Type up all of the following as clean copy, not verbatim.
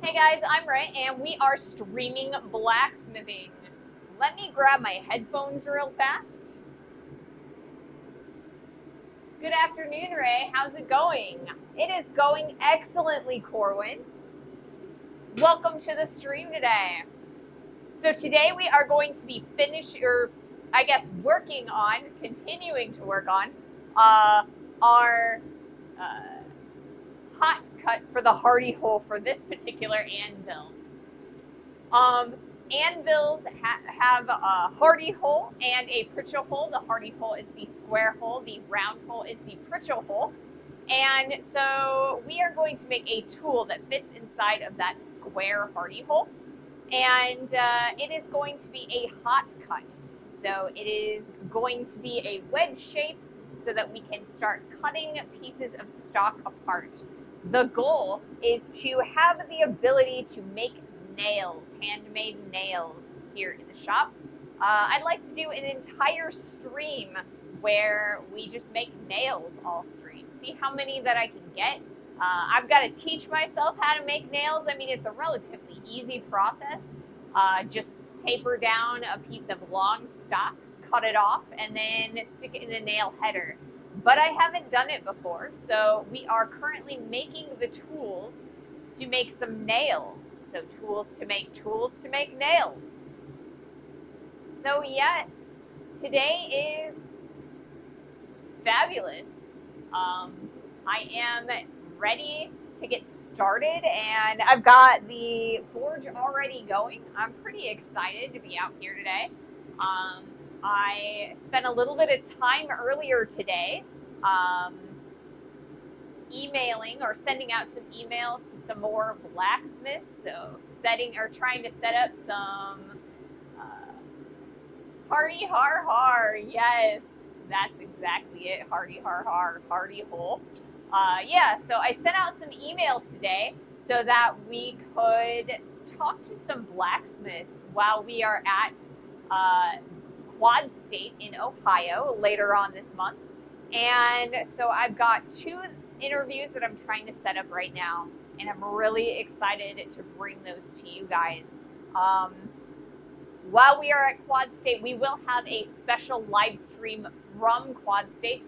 Hey guys, I'm Ray, and we are streaming blacksmithing. Let me grab my headphones real fast. Good afternoon, Ray. How's it going? It is going excellently, Corwin. Welcome to the stream today. So today we are going to be continuing to work on our hot cut for the hardy hole for this particular anvil. Anvils have a hardy hole and a pritchel hole. The hardy hole is the square hole. The round hole is the pritchel hole. And so we are going to make a tool that fits inside of that square hardy hole. And it is going to be a hot cut. So it is going to be a wedge shape so that we can start cutting pieces of stock apart. The goal is to have the ability to make nails, handmade nails here in the shop. I'd like to do an entire stream where we just make nails all stream. See how many that I can get. I've got to teach myself how to make nails. I mean, it's a relatively easy process. Just taper down a piece of long stock, cut it off, and then stick it in the nail header. But I haven't done it before, so we are currently making the tools to make some nails. So tools to make nails. So yes, today is fabulous. I am ready to get started, and I've got the forge already going. I'm pretty excited to be out here today. I spent a little bit of time earlier today emailing or sending out some emails to some more blacksmiths. So trying to set up some hardy har har. Yes, that's exactly it. Hardy har har, hardy hole. So I sent out some emails today so that we could talk to some blacksmiths while we are at Quad State in Ohio later on this month. And so I've got 2 interviews that I'm trying to set up right now, and I'm really excited to bring those to you guys. While we are at Quad State, we will have a special live stream from Quad State.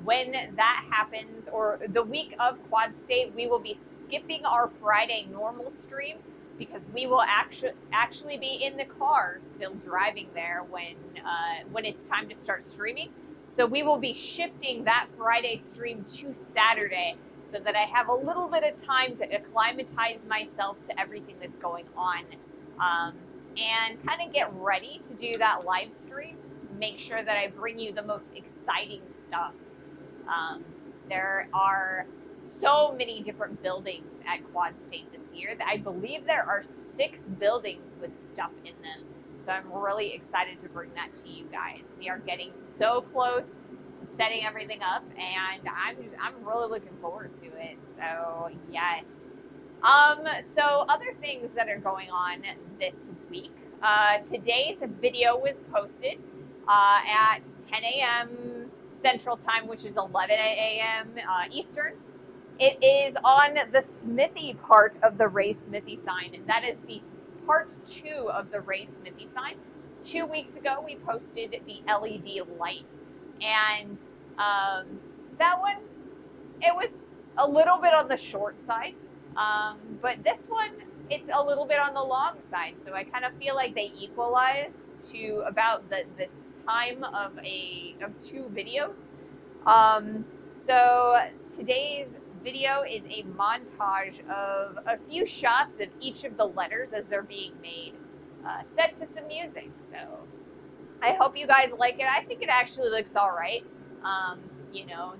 When that happens, or the week of Quad State, we will be skipping our Friday normal stream because we will actually be in the car still driving there when it's time to start streaming. So we will be shifting that Friday stream to Saturday so that I have a little bit of time to acclimatize myself to everything that's going on, and kind of get ready to do that live stream. Make sure that I bring you the most exciting stuff. There are so many different buildings at Quad State this year. I believe there are 6 buildings with stuff in them. So I'm really excited to bring that to you guys. We are getting so close to setting everything up, and I'm really looking forward to it. So yes. So other things that are going on this week. Today's video was posted at 10 a.m. Central Time, which is 11 a.m. Eastern. It is on the smithy part of the Ray Smithy sign, and that is the part 2 of the Ray Smithy sign. 2 weeks ago, we posted the LED light, and that one, it was a little bit on the short side, but this one, it's a little bit on the long side, so I kind of feel like they equalize to about the time of 2 videos. So today's video is a montage of a few shots of each of the letters as they're being made, set to some music. So I hope you guys like it. I think it actually looks all right.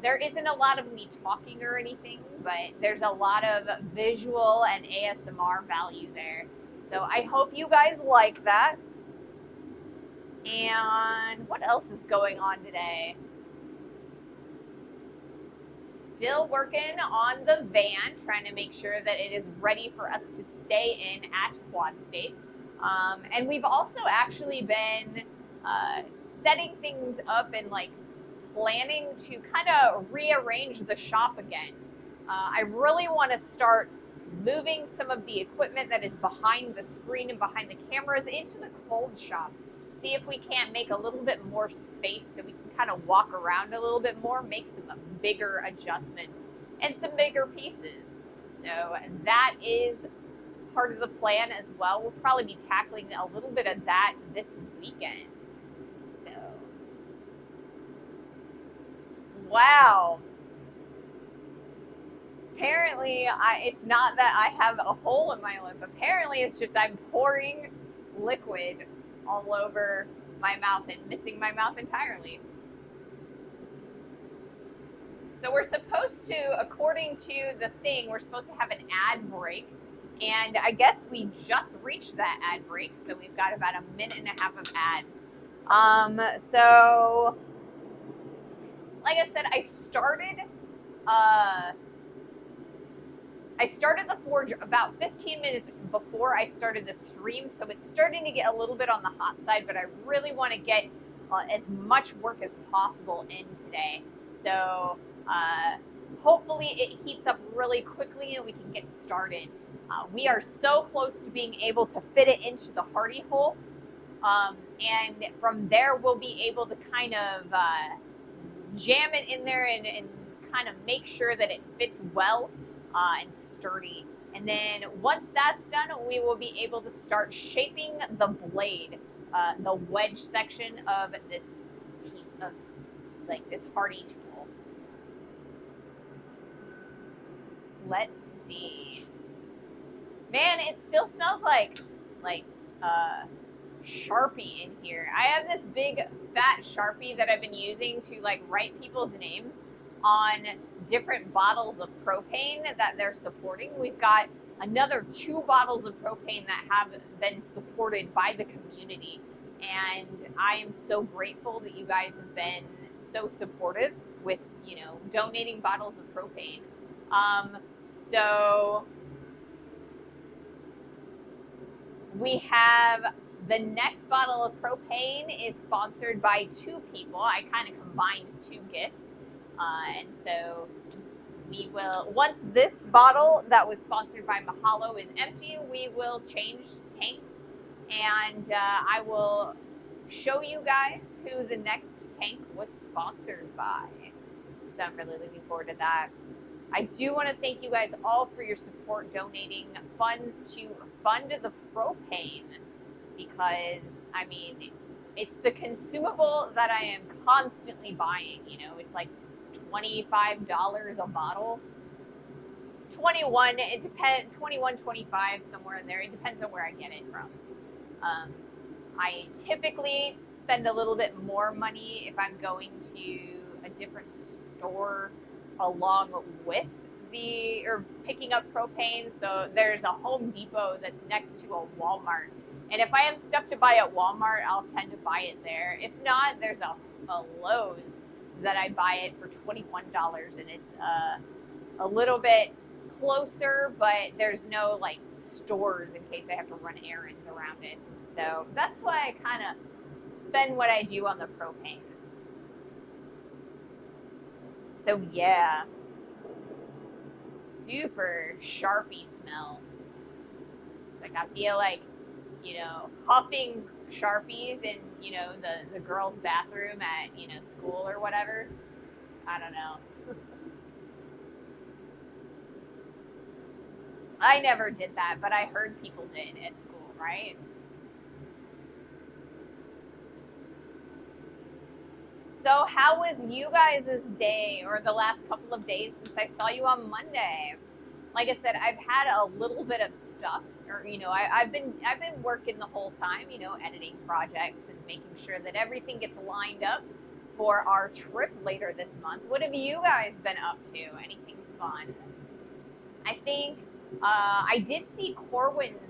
There isn't a lot of me talking or anything, but there's a lot of visual and ASMR value there. So I hope you guys like that. And what else is going on today? Still working on the van, trying to make sure that it is ready for us to stay in at Quad State. And we've also actually been setting things up and planning to kind of rearrange the shop again. I really want to start moving some of the equipment that is behind the screen and behind the cameras into the cold shop. See if we can't make a little bit more space so we can kind of walk around a little bit more, make some bigger adjustments and some bigger pieces. So that is part of the plan as well. We'll probably be tackling a little bit of that this weekend. So, wow. Apparently, it's not that I have a hole in my lip. Apparently, it's just I'm pouring liquid all over my mouth and missing my mouth entirely. So we're supposed to, according to the thing, we're supposed to have an ad break. And I guess we just reached that ad break. So we've got about 1.5 minutes of ads. So, like I said, I started the forge about 15 minutes before I started the stream, so it's starting to get a little bit on the hot side, but I really want to get as much work as possible in today. So hopefully it heats up really quickly and we can get started. We are so close to being able to fit it into the hardy hole, and from there we'll be able to kind of jam it in there and kind of make sure that it fits well and sturdy. And then once that's done, we will be able to start shaping the blade, the wedge section of this piece of, like, this hardy tool. Let's see. Man, it still smells like Sharpie in here. I have this big fat Sharpie that I've been using to like write people's names on different bottles of propane that they're supporting. We've got another 2 bottles of propane that have been supported by the community, and I am so grateful that you guys have been so supportive with, you know, donating bottles of propane. So we have the next bottle of propane is sponsored by 2 people. I kind of combined 2 gifts. And so we will, once this bottle that was sponsored by Mahalo is empty, we will change tanks, and I will show you guys who the next tank was sponsored by. So I'm really looking forward to that. I do want to thank you guys all for your support donating funds to fund the propane, because, I mean, it's the consumable that I am constantly buying. You know, it's like $25 a bottle. 21, it depends, 21, 25, somewhere in there. It depends on where I get it from. I typically spend a little bit more money if I'm going to a different store along with or picking up propane. So there's a Home Depot that's next to a Walmart. And if I have stuff to buy at Walmart, I'll tend to buy it there. If not, there's a Lowe's that I buy it for $21, and it's a little bit closer, but there's no like stores in case I have to run errands around it. So that's why I kind of spend what I do on the propane. So yeah, super Sharpie smell. Like I feel like, you know, huffing Sharpies in, you know, the girls' bathroom at, you know, school or whatever. I don't know. I never did that, but I heard people did at school, right? So how was you guys' day, or the last couple of days since I saw you on Monday? Like I said, I've had a little bit of stuff, or, you know, I've been working the whole time, you know, editing projects and making sure that everything gets lined up for our trip later this month. What have you guys been up to? Anything fun? I think I did see Corwin's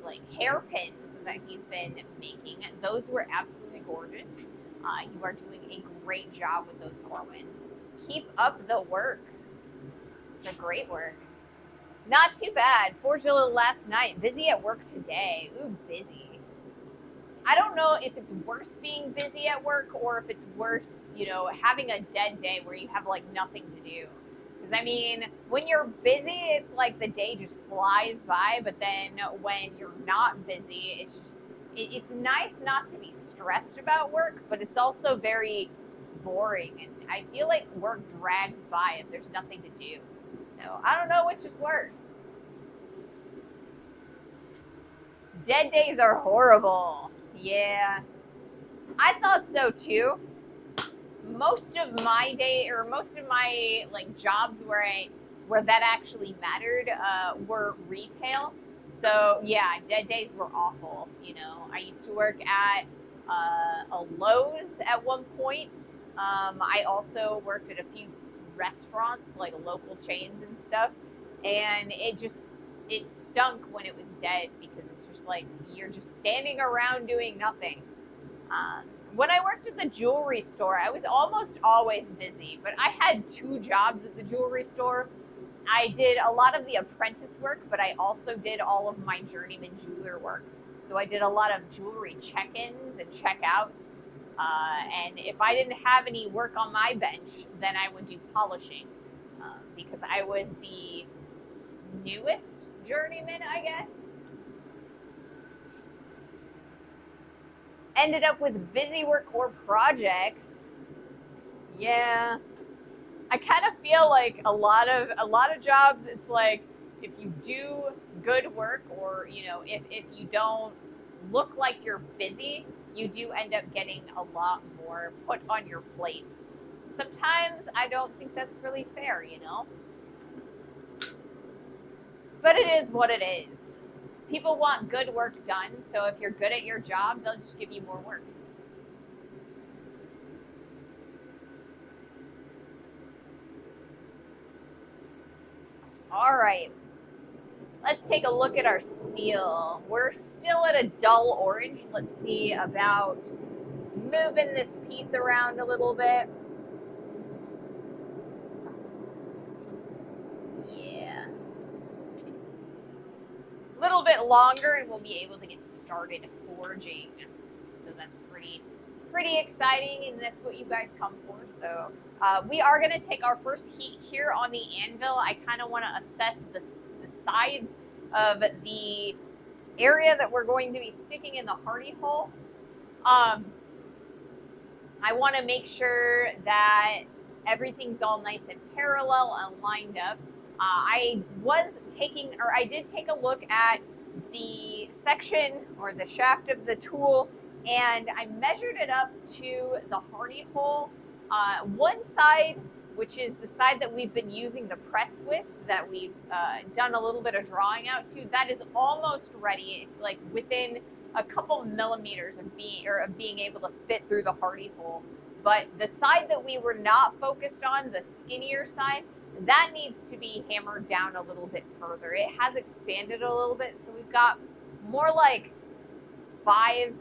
like hairpins that he's been making. Those were absolutely gorgeous. You are doing a great job with those, Corwin. Keep up the work. The great work. Not too bad. Forged a little last night. Busy at work today. Ooh, busy. I don't know if it's worse being busy at work or if it's worse, you know, having a dead day where you have like nothing to do. Because I mean, when you're busy, it's like the day just flies by. But then when you're not busy, it's just it's nice not to be stressed about work, but it's also very boring. And I feel like work drags by if there's nothing to do. So I don't know which is worse. Dead days are horrible. Yeah, I thought so too. Most of my day, or most of my like jobs where that actually mattered were retail. So yeah, dead days were awful. You know, I used to work at a Lowe's at one point. I also worked at a few restaurants, like local chains and stuff, and it stunk when it was dead because it's just like you're just standing around doing nothing. Um, when I worked at the jewelry store, I was almost always busy, but I had two jobs at the jewelry store. I did a lot of the apprentice work, but I also did all of my journeyman jeweler work. So I did a lot of jewelry check-ins and check-outs. And if I didn't have any work on my bench, then I would do polishing because I was the newest journeyman, I guess. Ended up with busy work or projects. Yeah, I kind of feel like a lot of jobs, it's like if you do good work, or you know, if you don't look like you're busy, you do end up getting a lot more put on your plate. Sometimes I don't think that's really fair, you know, but it is what it is. People want good work done, so if you're good at your job, they'll just give you more work. All right, let's take a look at our steel. We're still at a dull orange. Let's see about moving this piece around a little bit. Yeah. A little bit longer and we'll be able to get started forging. So that's pretty exciting, and that's what you guys come for. So we are going to take our first heat here on the anvil. I kind of want to assess the sides of the area that we're going to be sticking in the hardy hole. I want to make sure that everything's all nice and parallel and lined up. I did take a look at the section or the shaft of the tool, and I measured it up to the hardy hole. One side, which is the side that we've been using the press with, that we've done a little bit of drawing out to, that is almost ready. It's like within a couple millimeters of being able to fit through the hardy hole. But the side that we were not focused on, the skinnier side, that needs to be hammered down a little bit further. It has expanded a little bit, so we've got more like 5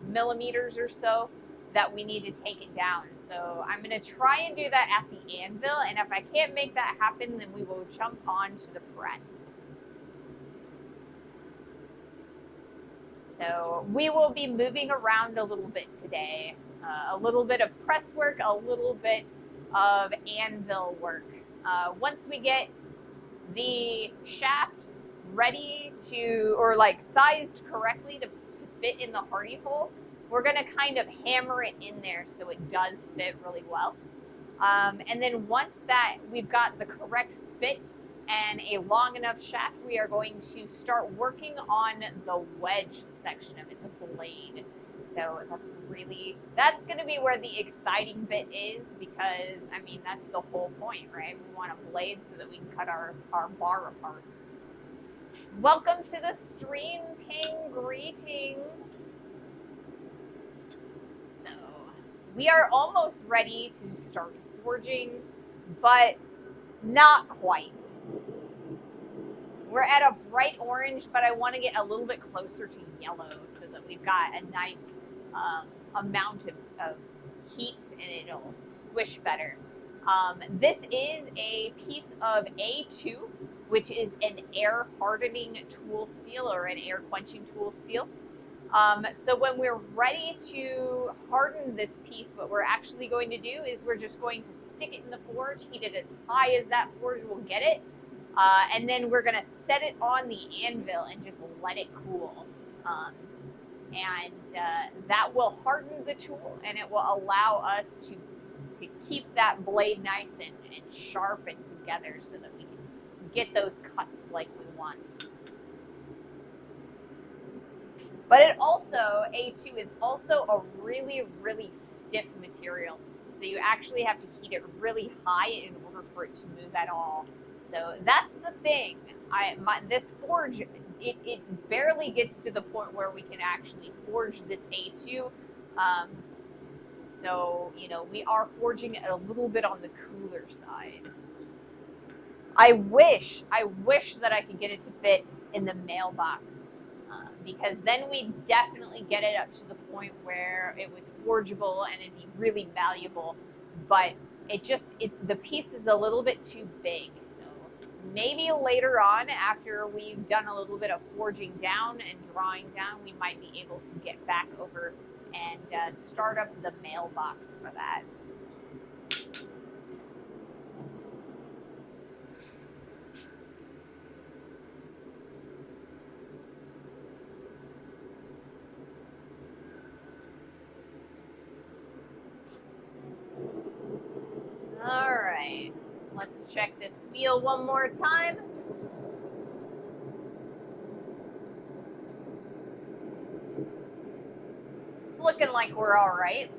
millimeters or so that we need to take it down. So I'm going to try and do that at the anvil, and if I can't make that happen, then we will jump on to the press. So we will be moving around a little bit today. A little bit of press work, a little bit of anvil work. Once we get the shaft ready to, or like sized correctly to fit in the hardy hole, we're going to kind of hammer it in there so it does fit really well. And then once that we've got the correct fit and a long enough shaft, we are going to start working on the wedge section of it, the blade. So that's going to be where the exciting bit is, because I mean, that's the whole point, right? We want a blade so that we can cut our bar apart. Welcome to the stream, Ping. Greetings. So we are almost ready to start forging, but not quite. We're at a bright orange, but I want to get a little bit closer to yellow so that we've got a nice amount of heat and it'll squish better. This is a piece of A2, which is an air hardening tool steel or an air quenching tool steel. So when we're ready to harden this piece, what we're actually going to do is we're just going to stick it in the forge, heat it as high as that forge will get it, and then we're going to set it on the anvil and just let it cool. And that will harden the tool, and it will allow us to keep that blade nice and sharp and together so that we can get those cuts like we want. But it also, A2 is also a really, really stiff material. So you actually have to heat it really high in order for it to move at all. So that's the thing. This forge, it barely gets to the point where we can actually forge this A2. So, you know, we are forging it a little bit on the cooler side. I wish that I could get it to fit in the mailbox, because then we definitely get it up to the point where it was forgeable and it'd be really valuable. But the piece is a little bit too big. So maybe later on, after we've done a little bit of forging down and drawing down, we might be able to get back over and start up the mailbox for that. All right, let's check this steel one more time. It's looking like we're all right.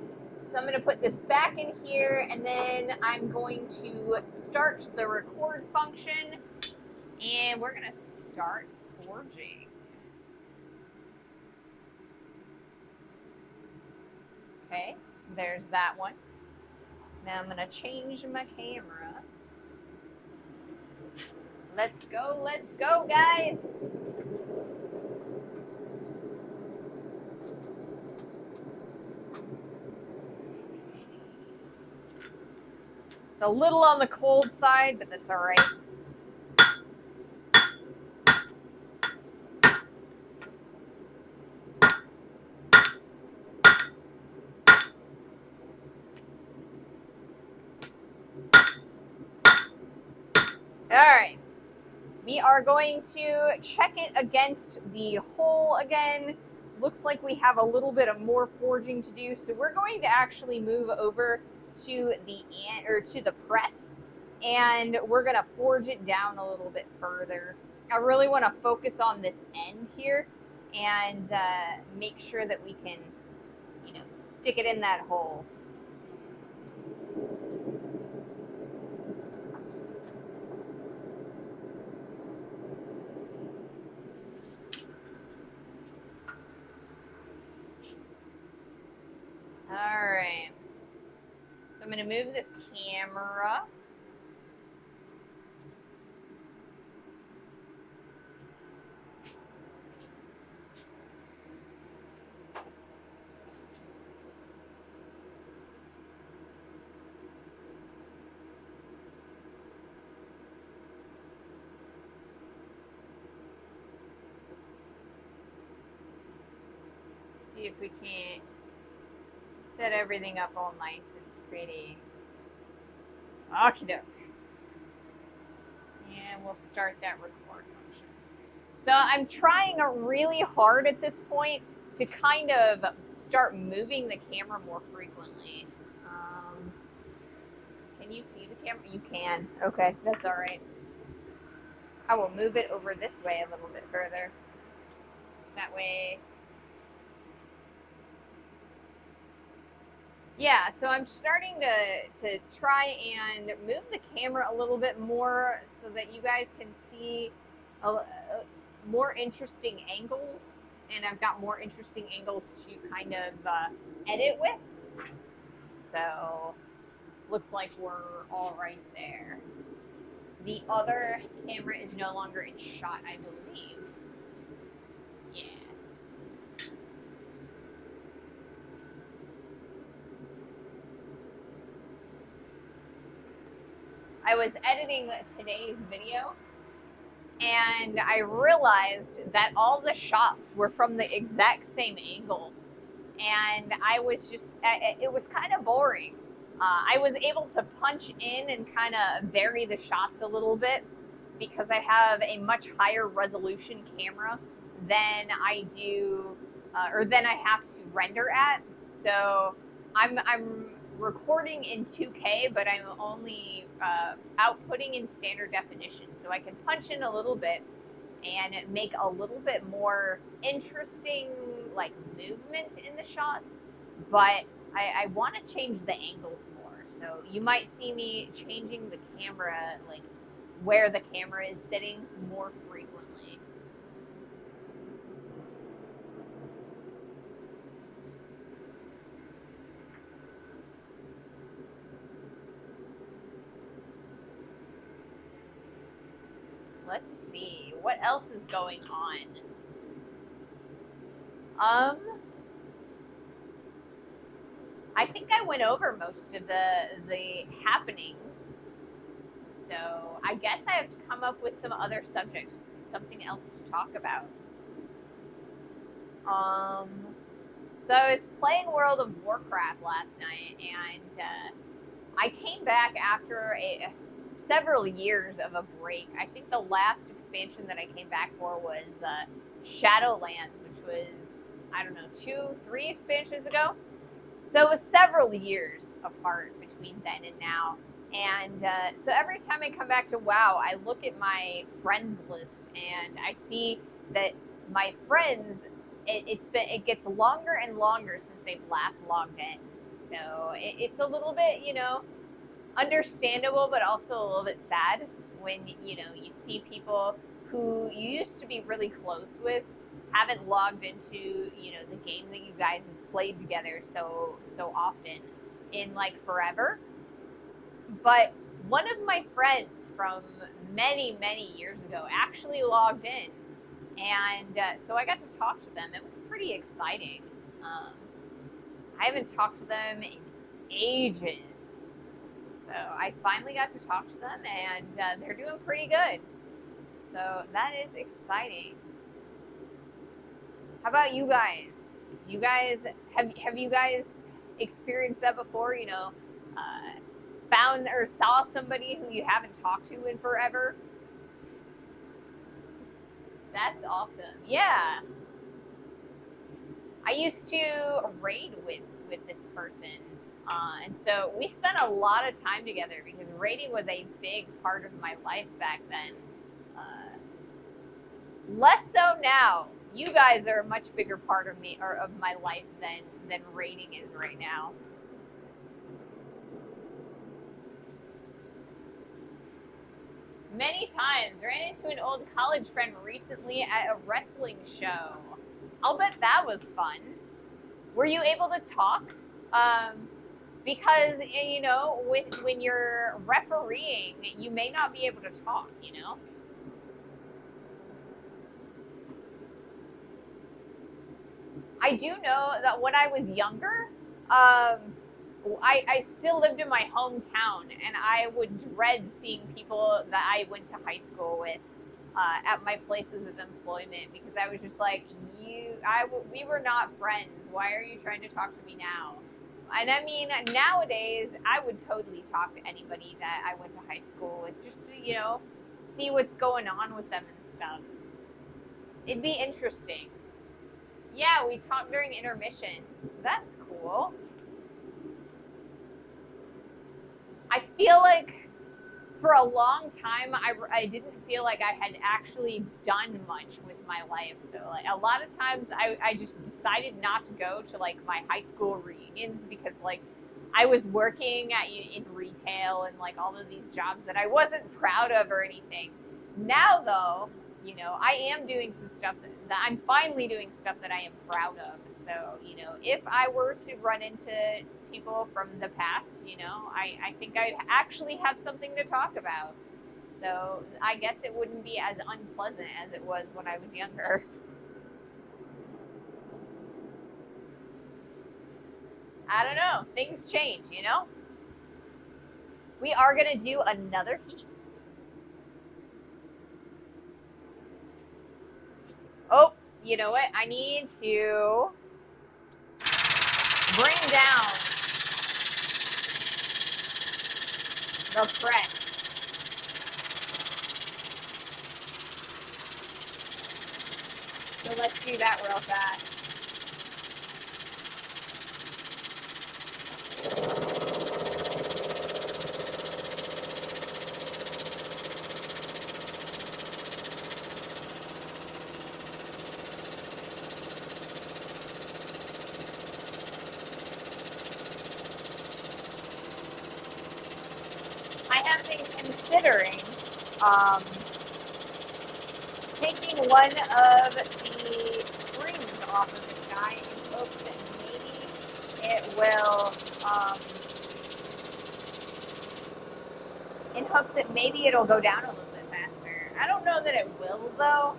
So I'm going to put this back in here, and then I'm going to start the record function, and we're going to start forging. Okay, there's that one. Now I'm going to change my camera. Let's go, guys. It's a little on the cold side, but that's all right. All right. We are going to check it against the hole again. Looks like we have a little bit of more forging to do, so we're going to actually move over to the press, and we're going to forge it down a little bit further. I really want to focus on this end here and make sure that we can, you know, stick it in that hole. All right. So I'm going to move this camera. See if we can't set everything up all nice and pretty. Okie doke. And we'll start that record function. So I'm trying really hard at this point to kind of start moving the camera more frequently. Can you see the camera? You can. Okay, that's all right. I will move it over this way a little bit further. That way. Yeah, so I'm starting to try and move the camera a little bit more so that you guys can see more interesting angles, and I've got more interesting angles to kind of edit with. So looks like we're all right there. The other camera is no longer in shot, I believe. Yeah. I was editing today's video, and I realized that all the shots were from the exact same angle, and I was just, it was kind of boring. I was able to punch in and kind of vary the shots a little bit because I have a much higher resolution camera than I do, or than I have to render at. So I'm recording in 2K, but I'm only outputting in standard definition, so I can punch in a little bit and make a little bit more interesting, like, movement in the shots. But I want to change the angles more, so you might see me changing the camera, like where the camera is sitting, more frequently. Let's see what else is going on. Um, I think I went over most of the happenings, so I guess I have to come up with some other subjects, something else to talk about. Um, so I was playing World of Warcraft last night, and I came back after several years of a break. I think the last expansion that I came back for was Shadowlands, which was, I don't know, 2, 3 expansions ago. So it was several years apart between then and now. And so every time I come back to WoW, I look at my friends list and I see that my friends, it gets longer and longer since they've last logged in. So it's a little bit, understandable, but also a little bit sad when you see people who you used to be really close with haven't logged into the game that you guys have played together so often in like forever. But one of my friends from many years ago actually logged in, and so I got to talk to them. It was pretty exciting. um, I haven't talked to them in ages. So I finally got to talk to them, and they're doing pretty good. So that is exciting. How about you guys? Do you guys have you guys experienced that before? Found or saw somebody who you haven't talked to in forever? That's awesome. Yeah, I used to raid with this person, and so we spent a lot of time together because raiding was a big part of my life back then. Less so now. You guys are a much bigger part of me or of my life than raiding is right now. Many times. Ran into an old college friend recently at a wrestling show. I'll bet that was fun. Were you able to talk? Um, because when you're refereeing, you may not be able to talk. I do know that when I was younger, I still lived in my hometown, and I would dread seeing people that I went to high school with at my places of employment because I was just like, we were not friends. Why are you trying to talk to me now? And I mean, nowadays, I would totally talk to anybody that I went to high school with, just to, see what's going on with them and stuff. It'd be interesting. Yeah, we talked during intermission. That's cool. I feel like for a long time, I didn't feel like I had actually done much with my life. So, like, a lot of times I just decided not to go to, like, my high school reunions because, like, I was working in retail and, like, all of these jobs that I wasn't proud of or anything. Now, though, I am doing some stuff that I'm finally doing stuff that I am proud of. So, if I were to run into people from the past, I think I'd actually have something to talk about. So I guess it wouldn't be as unpleasant as it was when I was younger. I don't know. Things change. We are going to do another heat. Oh, you know what? I need to bring down the press. So let's do that real fast. I have been considering um, taking one of the screens off of this guy in hopes that maybe it will, in hopes that maybe it'll go down a little bit faster. I don't know that it will though,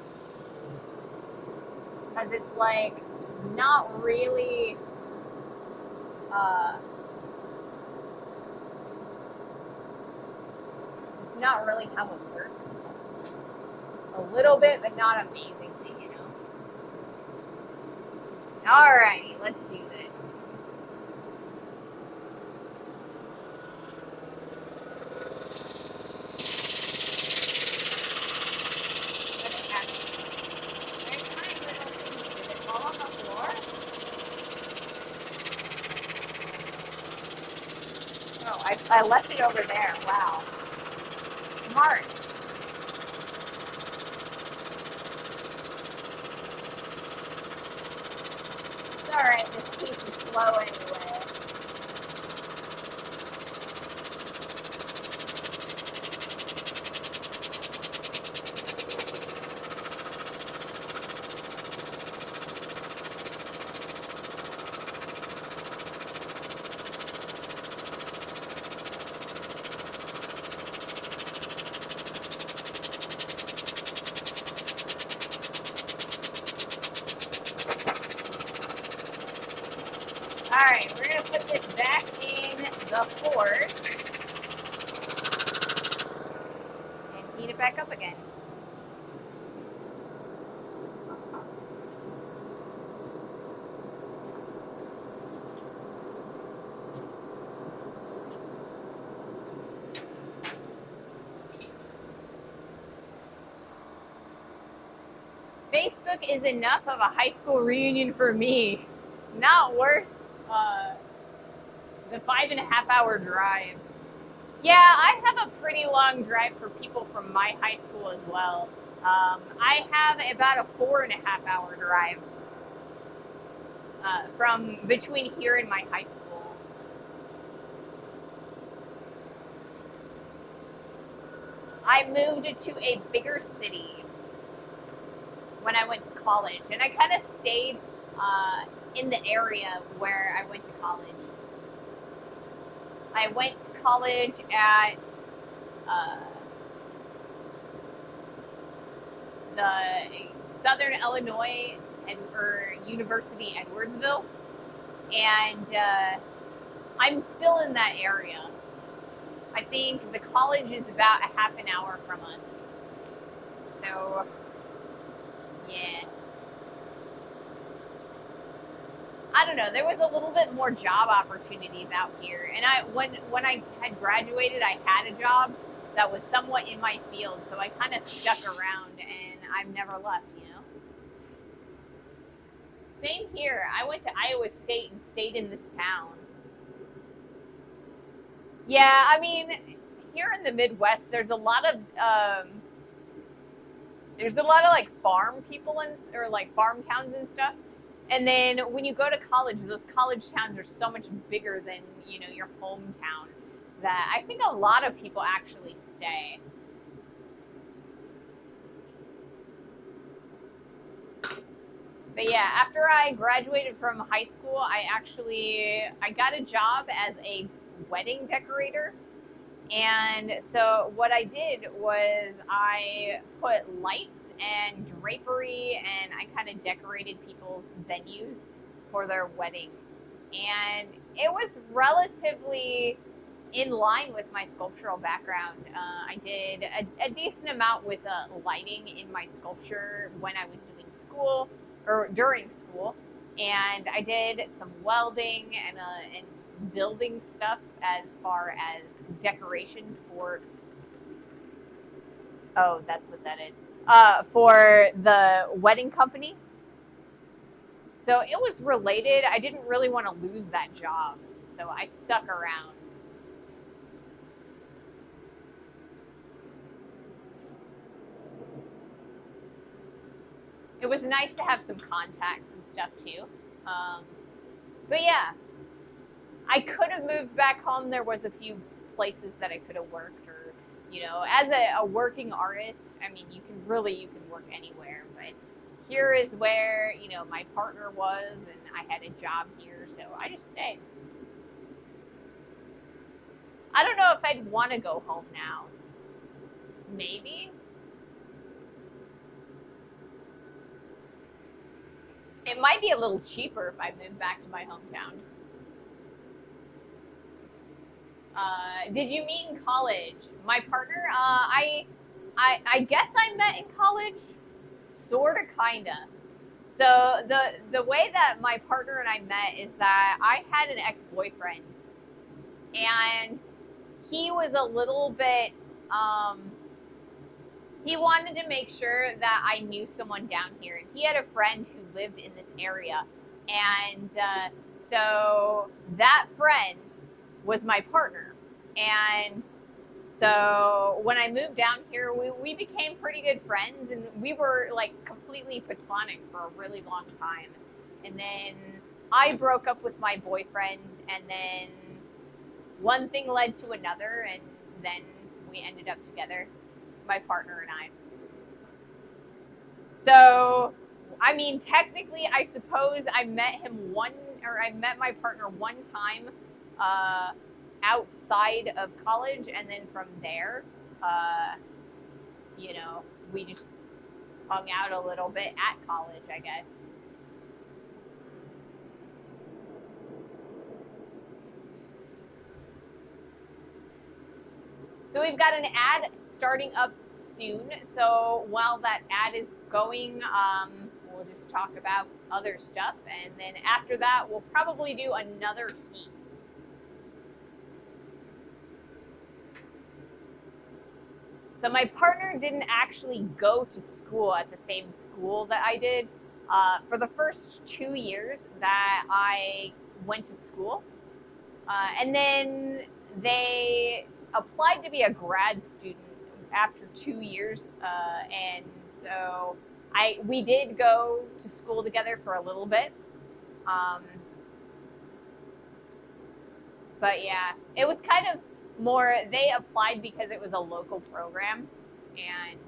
because it's like not really, it's not really how it works. A little bit, but not amazingly, you know. Alrighty, let's do this. Oh, I left it over there. Wow. Smart. It's alright, this piece is slow anyway. Alright, we're going to put this back in the Ford and heat it back up again. Facebook is enough of a high school reunion for me. Not worth the 5.5 hour drive. Yeah, I have a pretty long drive for people from my high school as well. I have about a 4.5 hour drive from between here and my high school. I moved to a bigger city when I went to college, and I kind of stayed in the area where I went to college. I went to college at the Southern Illinois University Edwardsville, and I'm still in that area. I think the college is about a half an hour from us. So, yeah. I don't know. There was a little bit more job opportunities out here, and when I had graduated, I had a job that was somewhat in my field, so I kind of stuck around, and I've never left. You know. Same here. I went to Iowa State and stayed in this town. Yeah, I mean, here in the Midwest, there's a lot of like farm people or like farm towns and stuff. And then when you go to college, those college towns are so much bigger than, you know, your hometown that I think a lot of people actually stay. But yeah, after I graduated from high school, I got a job as a wedding decorator. And so what I did was I put lights and drapery, and I kind of decorated people's venues for their weddings. And it was relatively in line with my sculptural background. I did a decent amount with lighting in my sculpture when I was doing school. school or during school, and I did some welding and building stuff as far as decorations for. Oh, that's what that is. For the wedding company. So it was related. I didn't really want to lose that job, so I stuck around. It was nice to have some contacts and stuff too. Um, but yeah, I could have moved back home. There was a few places that I could have worked, or as a working artist, I mean, you can work anywhere. But here is where my partner was, and I had a job here, so I just stayed. I don't know if I'd want to go home now. Maybe. It might be a little cheaper if I move back to my hometown. Did you meet in college? My partner, I guess I met in college, sorta, kinda. So the way that my partner and I met is that I had an ex-boyfriend, and he was a little bit. He wanted to make sure that I knew someone down here, and he had a friend who lived in this area, and so that friend was my partner, and so when I moved down here, we became pretty good friends, and we were like completely platonic for a really long time. And then I broke up with my boyfriend, and then one thing led to another, and then we ended up together, my partner and I. So, I mean, technically, I suppose I met my partner one time outside of college, and then from there, uh, we just hung out a little bit at college, I guess. So we've got an ad starting up soon. So while that ad is going, we'll just talk about other stuff. And then after that, we'll probably do another heat. So my partner didn't actually go to school at the same school that I did. For the first 2 years that I went to school. And then they applied to be a grad student after 2 years. And so we did go to school together for a little bit. But yeah, it was kind of more, they applied because it was a local program, and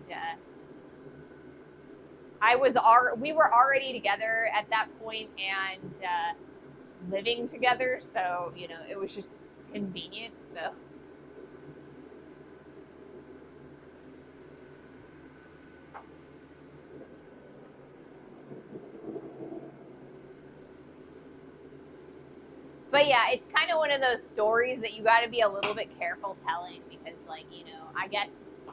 we were already together at that point, and living together, so it was just convenient. So but yeah, it's kind of one of those stories that you got to be a little bit careful telling, because I guess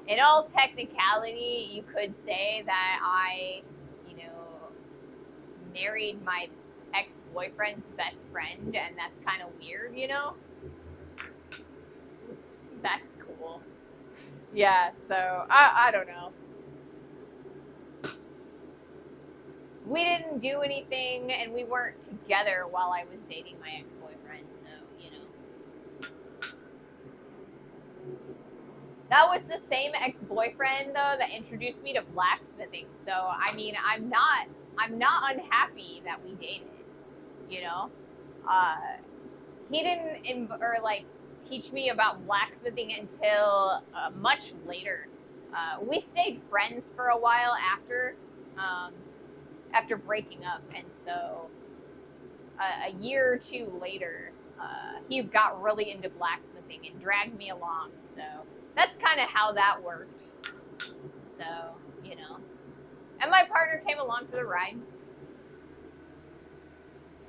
in all technicality, you could say that I married my ex-boyfriend's best friend, and that's kind of weird. That's cool. Yeah, so I don't know. We didn't do anything, and we weren't together while I was dating my ex-boyfriend, so that was the same ex-boyfriend though that introduced me to blacksmithing. So I mean, I'm not unhappy that we dated. You know, uh, he didn't teach me about blacksmithing until much later. We stayed friends for a while after breaking up, and so a year or two later, he got really into blacksmithing and dragged me along. So that's kind of how that worked. So, and my partner came along for the ride.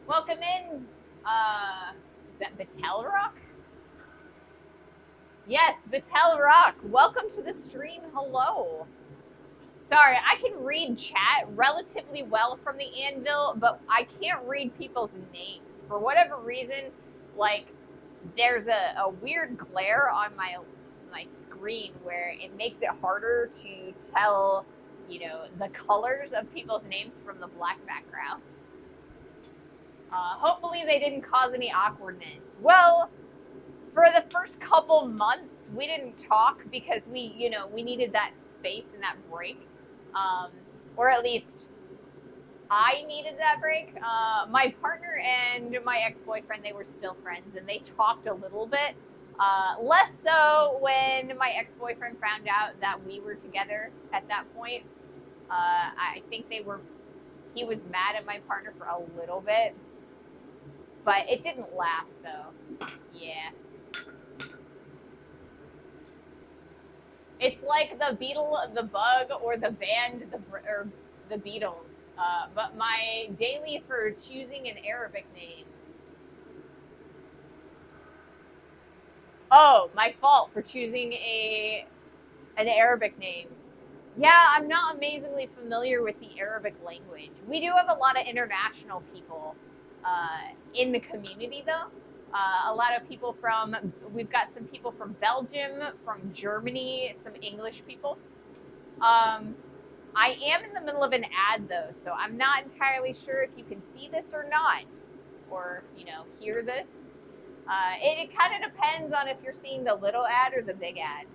Welcome in. Is that Batel Rock? Yes, Batel Rock. Welcome to the stream. Hello. Sorry, I can read chat relatively well from the anvil, but I can't read people's names. For whatever reason, like, there's a weird glare on my screen where it makes it harder to tell, the colors of people's names from the black background. Hopefully they didn't cause any awkwardness. Well, for the first couple months, we didn't talk because we needed that space and that break. Or at least I needed that break. My partner and my ex-boyfriend, they were still friends, and they talked a little bit. Less so when my ex-boyfriend found out that we were together at that point. I think he was mad at my partner for a little bit, but it didn't last, so yeah. It's like the Beetle, the Bug, or the band, the Beatles. But my daily for choosing an Arabic name. Oh, my fault for choosing an Arabic name. Yeah, I'm not amazingly familiar with the Arabic language. We do have a lot of international people in the community, though. A lot of people we've got some people from Belgium, from Germany, some English people. I am in the middle of an ad, though, so I'm not entirely sure if you can see this or not, or, hear this. It kind of depends on if you're seeing the little ad or the big ad.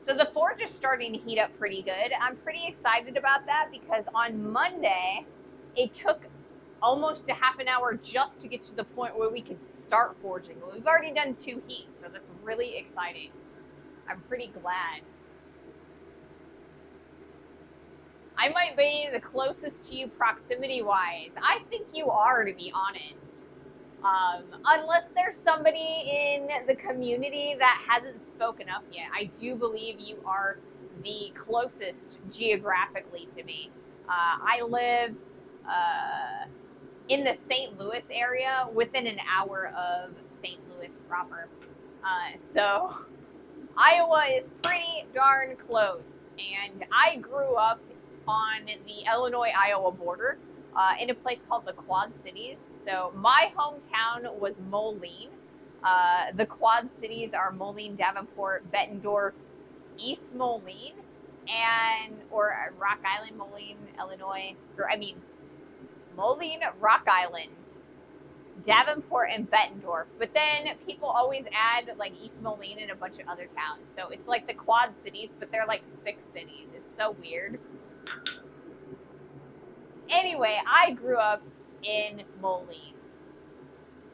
So the forge is starting to heat up pretty good. I'm pretty excited about that because on Monday, it took almost a half an hour just to get to the point where we could start forging. We've already done 2 heats, so that's really exciting. I'm pretty glad. I might be the closest to you proximity-wise. I think you are, to be honest. Unless there's somebody in the community that hasn't spoken up yet, I do believe you are the closest geographically to me. I live in the St. Louis area, within an hour of St. Louis proper. So Iowa is pretty darn close. And I grew up on the Illinois-Iowa border in a place called the Quad Cities. So my hometown was Moline. The Quad Cities are Moline, Davenport, Bettendorf, East Moline, or Rock Island, Moline, Illinois. Moline, Rock Island, Davenport, and Bettendorf. But then people always add like East Moline and a bunch of other towns. So it's like the Quad Cities, but they're like 6 cities. It's so weird. Anyway, I grew up in Moline.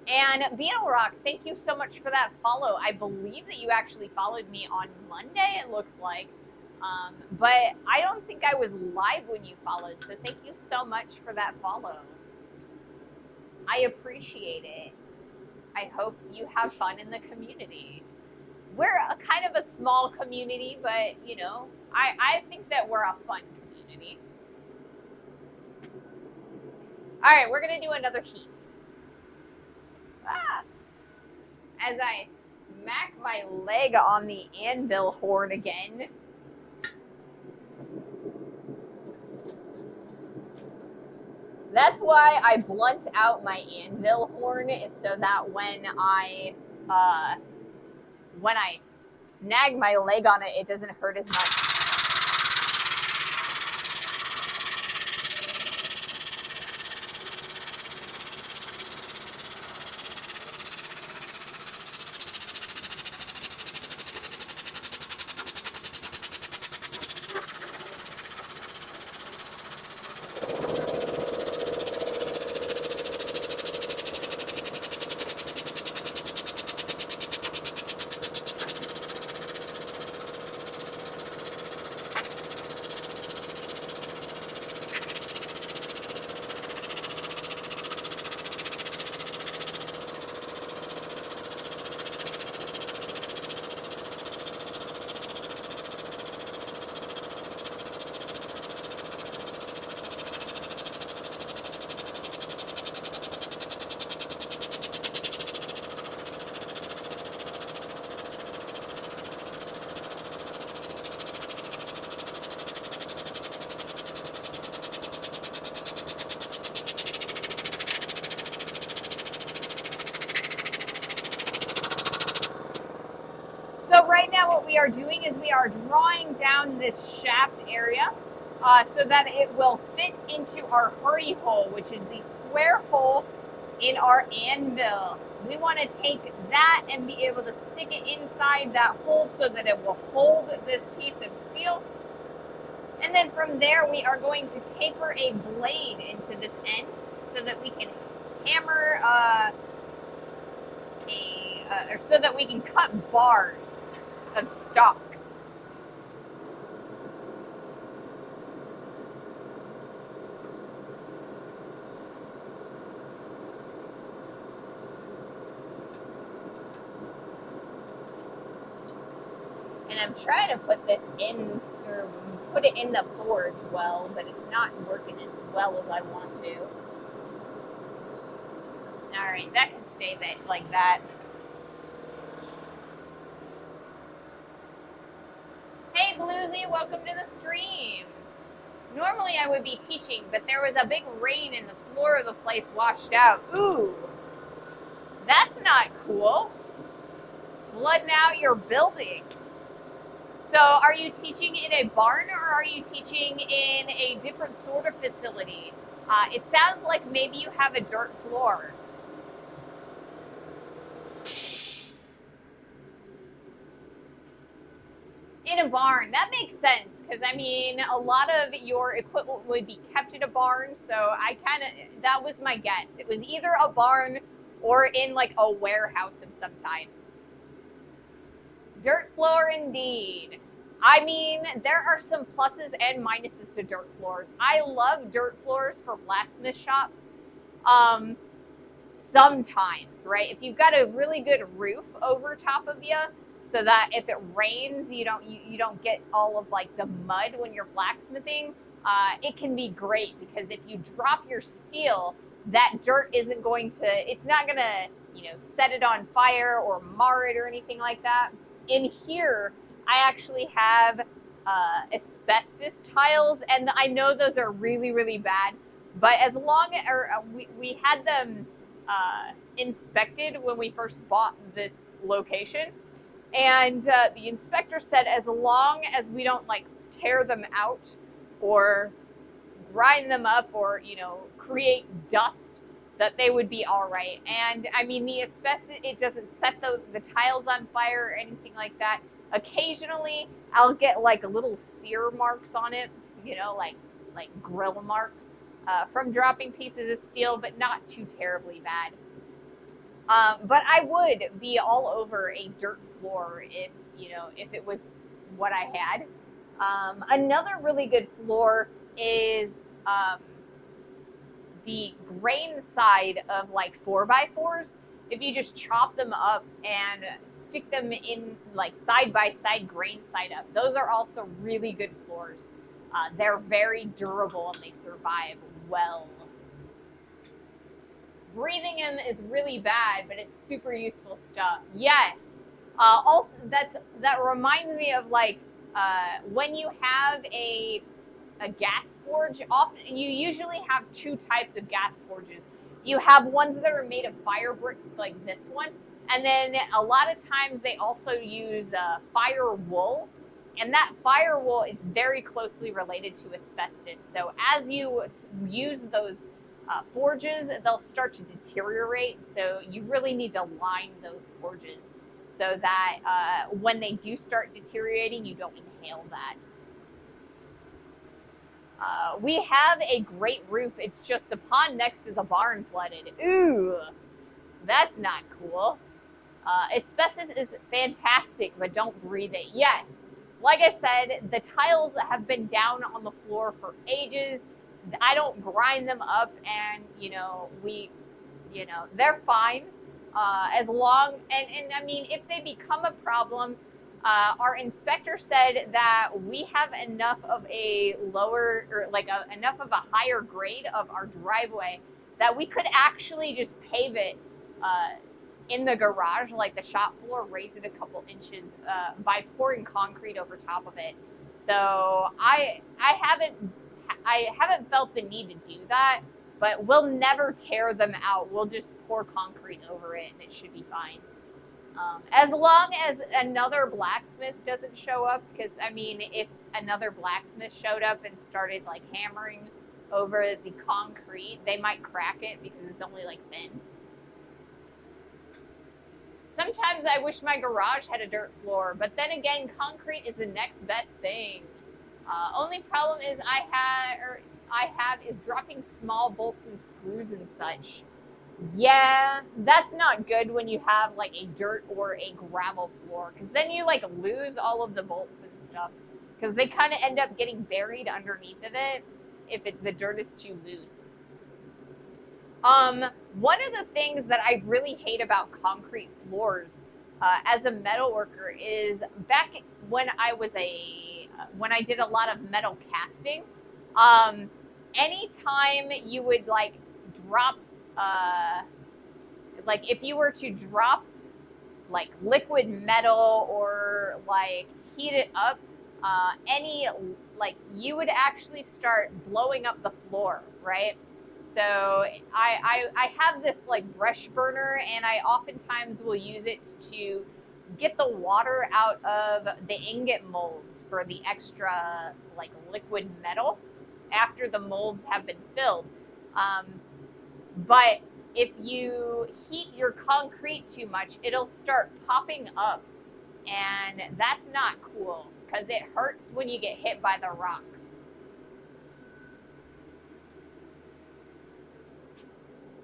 And Beetle Rock, thank you so much for that follow. I believe that you actually followed me on Monday, it looks like. But I don't think I was live when you followed, so thank you so much for that follow. I appreciate it. I hope you have fun in the community. We're a kind of a small community, but, I think that we're a fun community. All right, we're going to do another heat. As I smack my leg on the anvil horn again. That's why I blunt out my anvil horn, is so that when I snag my leg on it, it doesn't hurt as much. what we are doing is we are drawing down this shaft area so that it will fit into our hurry hole, which is the square hole in our anvil. We want to take that and be able to stick it inside that hole so that it will hold this piece of steel. And then from there, we are going to taper a blade into this end so that we can hammer or so that we can cut bars of stock. And I'm trying to put this in, or put it in the forge well, but it's not working as well as I want to. Alright, that can stay like that. Hey Bluesy, welcome to the stream. Normally I would be teaching, but there was a big rain and the floor of the place washed out. Ooh, that's not cool. Flooding out your building. So are you teaching in a barn or are you teaching in a different sort of facility? It sounds like maybe you have a dirt floor. In a barn, that makes sense, because I mean, a lot of your equipment would be kept in a barn, so that was my guess. It was either a barn or in like a warehouse of some type. Dirt floor indeed. I mean, there are some pluses and minuses to dirt floors. I love dirt floors for blacksmith shops. Sometimes, right? If you've got a really good roof over top of you, so that if it rains, you don't get all of like the mud when you're blacksmithing, it can be great, because if you drop your steel, that dirt isn't going to, it's not gonna, set it on fire or mar it or anything like that. In here, I actually have asbestos tiles, and I know those are really, really bad, but as long as, we had them inspected when we first bought this location, and the inspector said as long as we don't like tear them out or grind them up or create dust, that they would be all right. And I mean, the asbestos, it doesn't set the tiles on fire or anything like that. Occasionally I'll get like little sear marks on it, like grill marks from dropping pieces of steel, but not too terribly bad. But I would be all over a dirt floor if it was what I had. Another really good floor is the grain side of like 4x4s. If you just chop them up and stick them in like side by side, grain side up, those are also really good floors. They're very durable and they survive well. Breathing them is really bad, but it's super useful stuff. Yes. Also, that reminds me of like when you have a gas forge. Often, you usually have two types of gas forges. You have ones that are made of fire bricks, like this one, and then a lot of times they also use fire wool, and that fire wool is very closely related to asbestos. So as you use those forges, they'll start to deteriorate. So you really need to line those forges so that when they do start deteriorating, you don't inhale that. We have a great roof. It's just the pond next to the barn flooded. Ooh, that's not cool. Asbestos is fantastic, but don't breathe it. Yes, like I said, the tiles have been down on the floor for ages. I don't grind them up, and they're fine. As long, and I mean, if they become a problem, our inspector said that we have enough of a lower, or like enough of a higher grade of our driveway that we could actually just pave it in the garage, like the shop floor, raise it a couple inches by pouring concrete over top of it. So I haven't felt the need to do that, but we'll never tear them out. We'll just pour concrete over it and it should be fine. As long as another blacksmith doesn't show up, because I mean, if another blacksmith showed up and started like hammering over the concrete, they might crack it because it's only like thin. Sometimes I wish my garage had a dirt floor, but then again, concrete is the next best thing. Only problem is I have is dropping small bolts and screws and such. Yeah, that's not good when you have like a dirt or a gravel floor, because then you like lose all of the bolts and stuff, because they kind of end up getting buried underneath of it if the dirt is too loose. One of the things that I really hate about concrete floors as a metal worker is back when when I did a lot of metal casting. Anytime you would like drop, like if you were to drop like liquid metal or like heat it up, any like you would actually start blowing up the floor, right? So I have this like brush burner, and I oftentimes will use it to get the water out of the ingot molds for the extra like liquid metal after the molds have been filled. Um, but if you heat your concrete too much, it'll start popping up, and that's not cool because it hurts when you get hit by the rocks.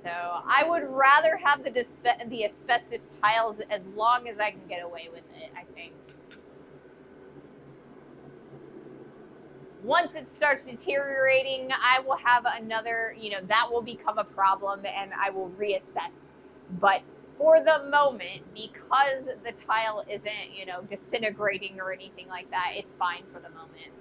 So I would rather have the asbestos tiles as long as I can get away with it, I think. Once it starts deteriorating, I will have another, that will become a problem and I will reassess. But for the moment, because the tile isn't, disintegrating or anything like that, it's fine for the moment.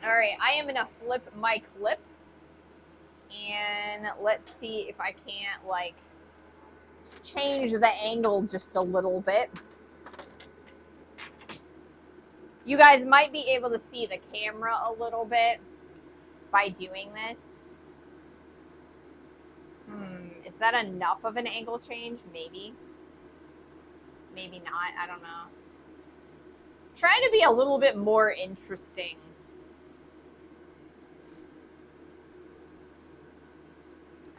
All right, I am gonna flip my clip, and let's see if I can't like change the angle just a little bit. You guys might be able to see the camera a little bit by doing this. Is that enough of an angle change? Maybe. Maybe not. I don't know. Trying to be a little bit more interesting.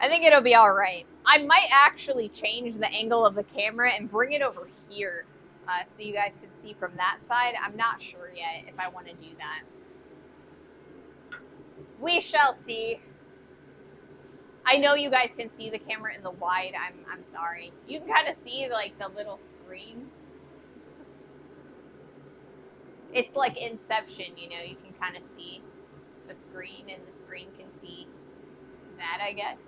I think it'll be all right. I might actually change the angle of the camera and bring it over here so you guys can see from that side. I'm not sure yet if I want to do that. We shall see. I know you guys can see the camera in the wide. I'm sorry. You can kind of see like the little screen. It's like Inception, you can kind of see the screen, and the screen can see that, I guess.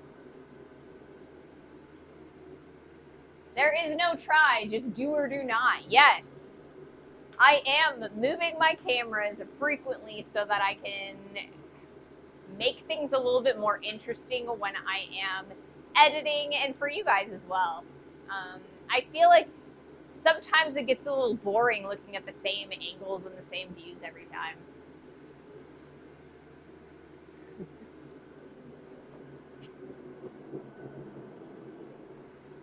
There is no try, just do or do not. Yes, I am moving my cameras frequently so that I can make things a little bit more interesting when I am editing, and for you guys as well. I feel like sometimes it gets a little boring looking at the same angles and the same views every time.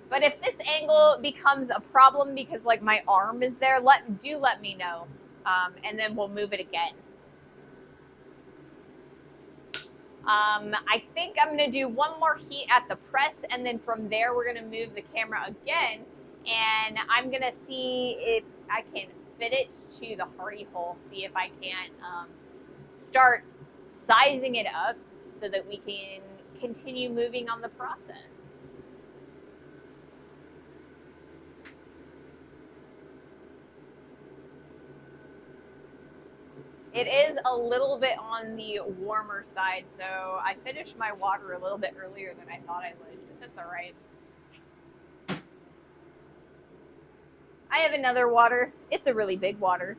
But if this angle becomes a problem because like my arm is there, let me know, and then we'll move it again. I think I'm gonna do one more heat at the press, and then from there we're gonna move the camera again, and I'm gonna see if I can fit it to the hardy hole, see if I can't start sizing it up so that we can continue moving on the process. It is a little bit on the warmer side, so I finished my water a little bit earlier than I thought I would, but that's all right. I have another water. It's a really big water.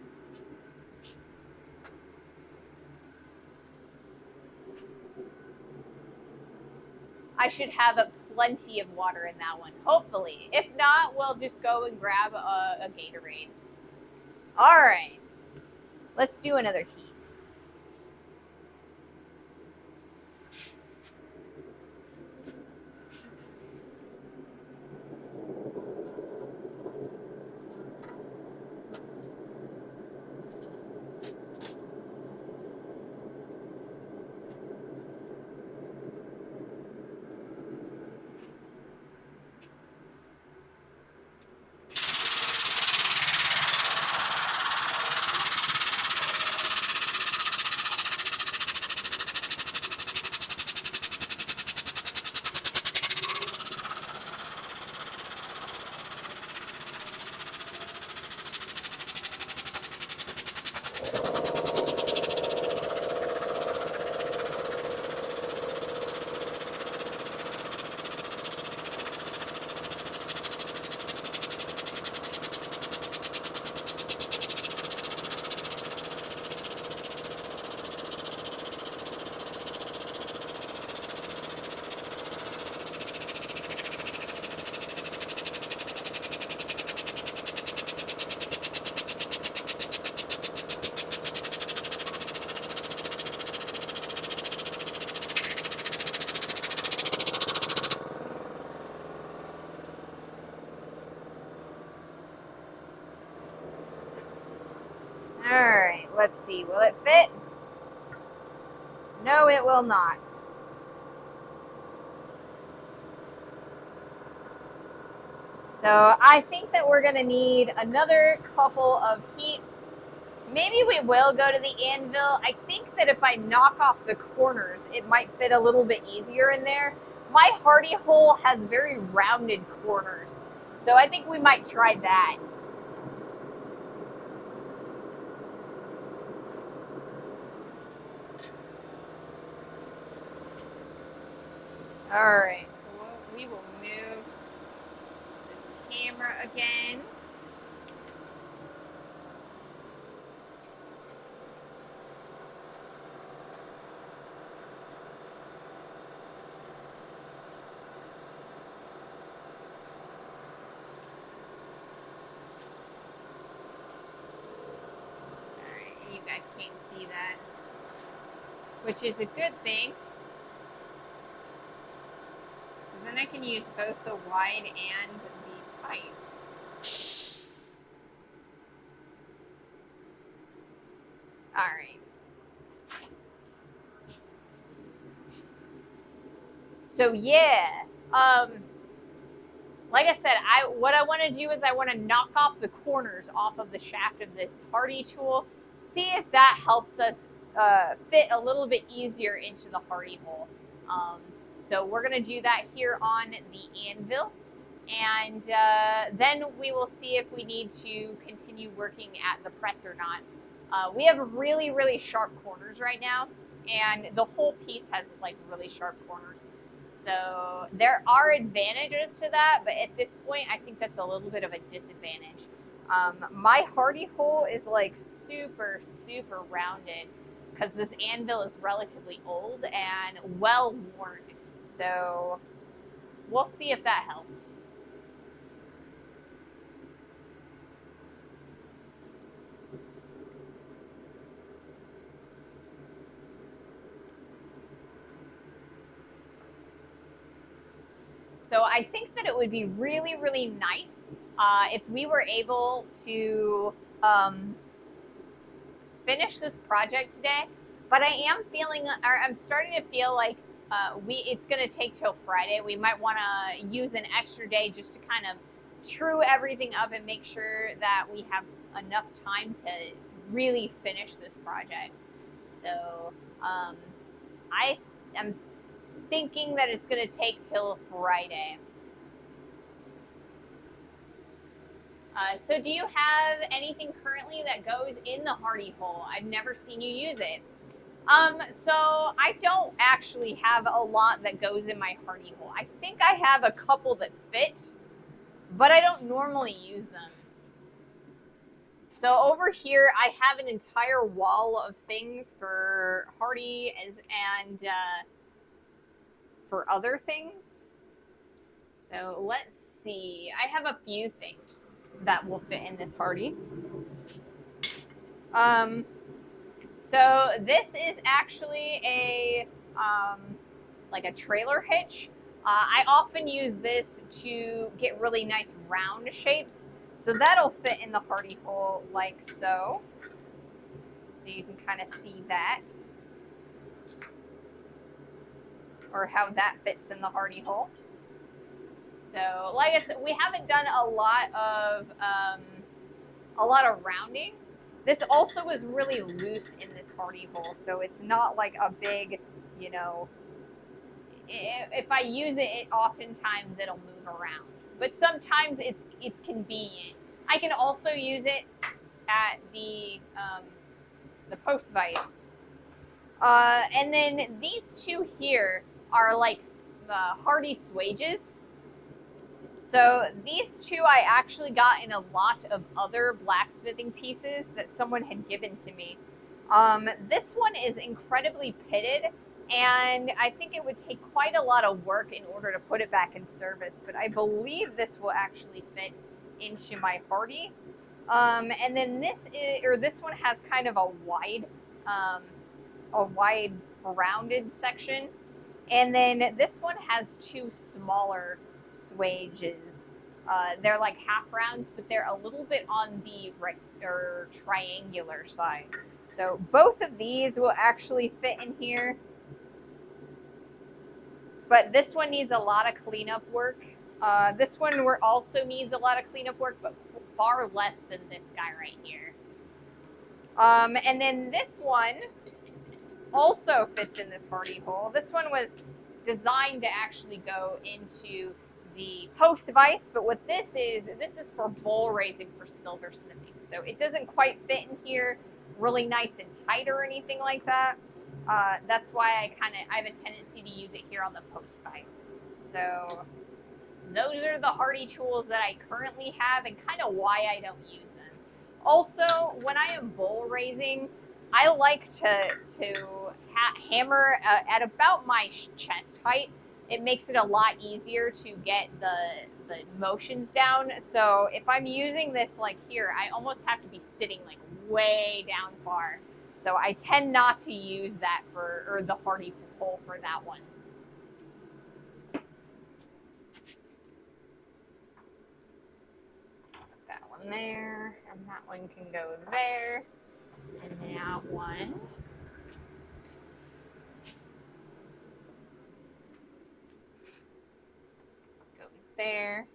I should have plenty of water in that one, hopefully. If not, we'll just go and grab a Gatorade. All right. Let's do another heat. see, will it fit? No, it will not. So I think that we're gonna need another couple of heats. Maybe we will go to the anvil. I think that if I knock off the corners, it might fit a little bit easier in there. My hardy hole has very rounded corners, so I think we might try that. All right, so we will move this camera again. All right, you guys can't see that, which is a good thing. Then I can use both the wide and the tight. All right. So yeah, like I said, what I want to do is I want to knock off the corners off of the shaft of this hardy tool. See if that helps us fit a little bit easier into the hardy hole. So we're going to do that here on the anvil. And then we will see if we need to continue working at the press or not. We have really, really sharp corners right now, and the whole piece has like really sharp corners. So there are advantages to that, but at this point, I think that's a little bit of a disadvantage. My hardy hole is like super, super rounded because this anvil is relatively old and well worn. So we'll see if that helps. So I think that it would be really, really nice if we were able to finish this project today. But I am feeling, or I'm starting to feel like it's going to take till Friday. We might want to use an extra day just to kind of true everything up and make sure that we have enough time to really finish this project. So I am thinking that it's going to take till Friday. So do you have anything currently that goes in the hardy hole? I've never seen you use it. So I don't actually have a lot that goes in my hardy hole. I think I have a couple that fit, but I don't normally use them. So over here, I have an entire wall of things for hardy and for other things. So let's see. I have a few things that will fit in this hardy. So this is actually a like a trailer hitch. I often use this to get really nice round shapes. So that'll fit in the hardy hole like so. So you can kind of see that. Or how that fits in the hardy hole. So like I said, we haven't done a lot of rounding. This also is really loose in this hardy hole, so it's not like a big, you know, if I use it, oftentimes it'll move around. But sometimes it's convenient. I can also use it at the post vise. And then these two here are like hardy swages. So these two I actually got in a lot of other blacksmithing pieces that someone had given to me. This one is incredibly pitted, and I think it would take quite a lot of work in order to put it back in service, but I believe this will actually fit into my hardy. And then this one has kind of a wide rounded section. And then this one has two smaller swages. They're like half rounds, but they're a little bit on the triangular side. So both of these will actually fit in here. But this one needs a lot of cleanup work. This one also needs a lot of cleanup work, but far less than this guy right here. And then this one also fits in this hardy hole. This one was designed to actually go into the post vise, but what this is for bowl raising for silversmithing. So it doesn't quite fit in here really nice and tight or anything like that. That's why I have a tendency to use it here on the post vise. So those are the hardy tools that I currently have and kind of why I don't use them. Also, when I am bowl raising, I like to hammer at about my chest height. It makes it a lot easier to get the motions down. So if I'm using this like here, I almost have to be sitting like way down far. So I tend not to use that or the hardy hole for that one. That one there, and that one can go there. And that one goes there.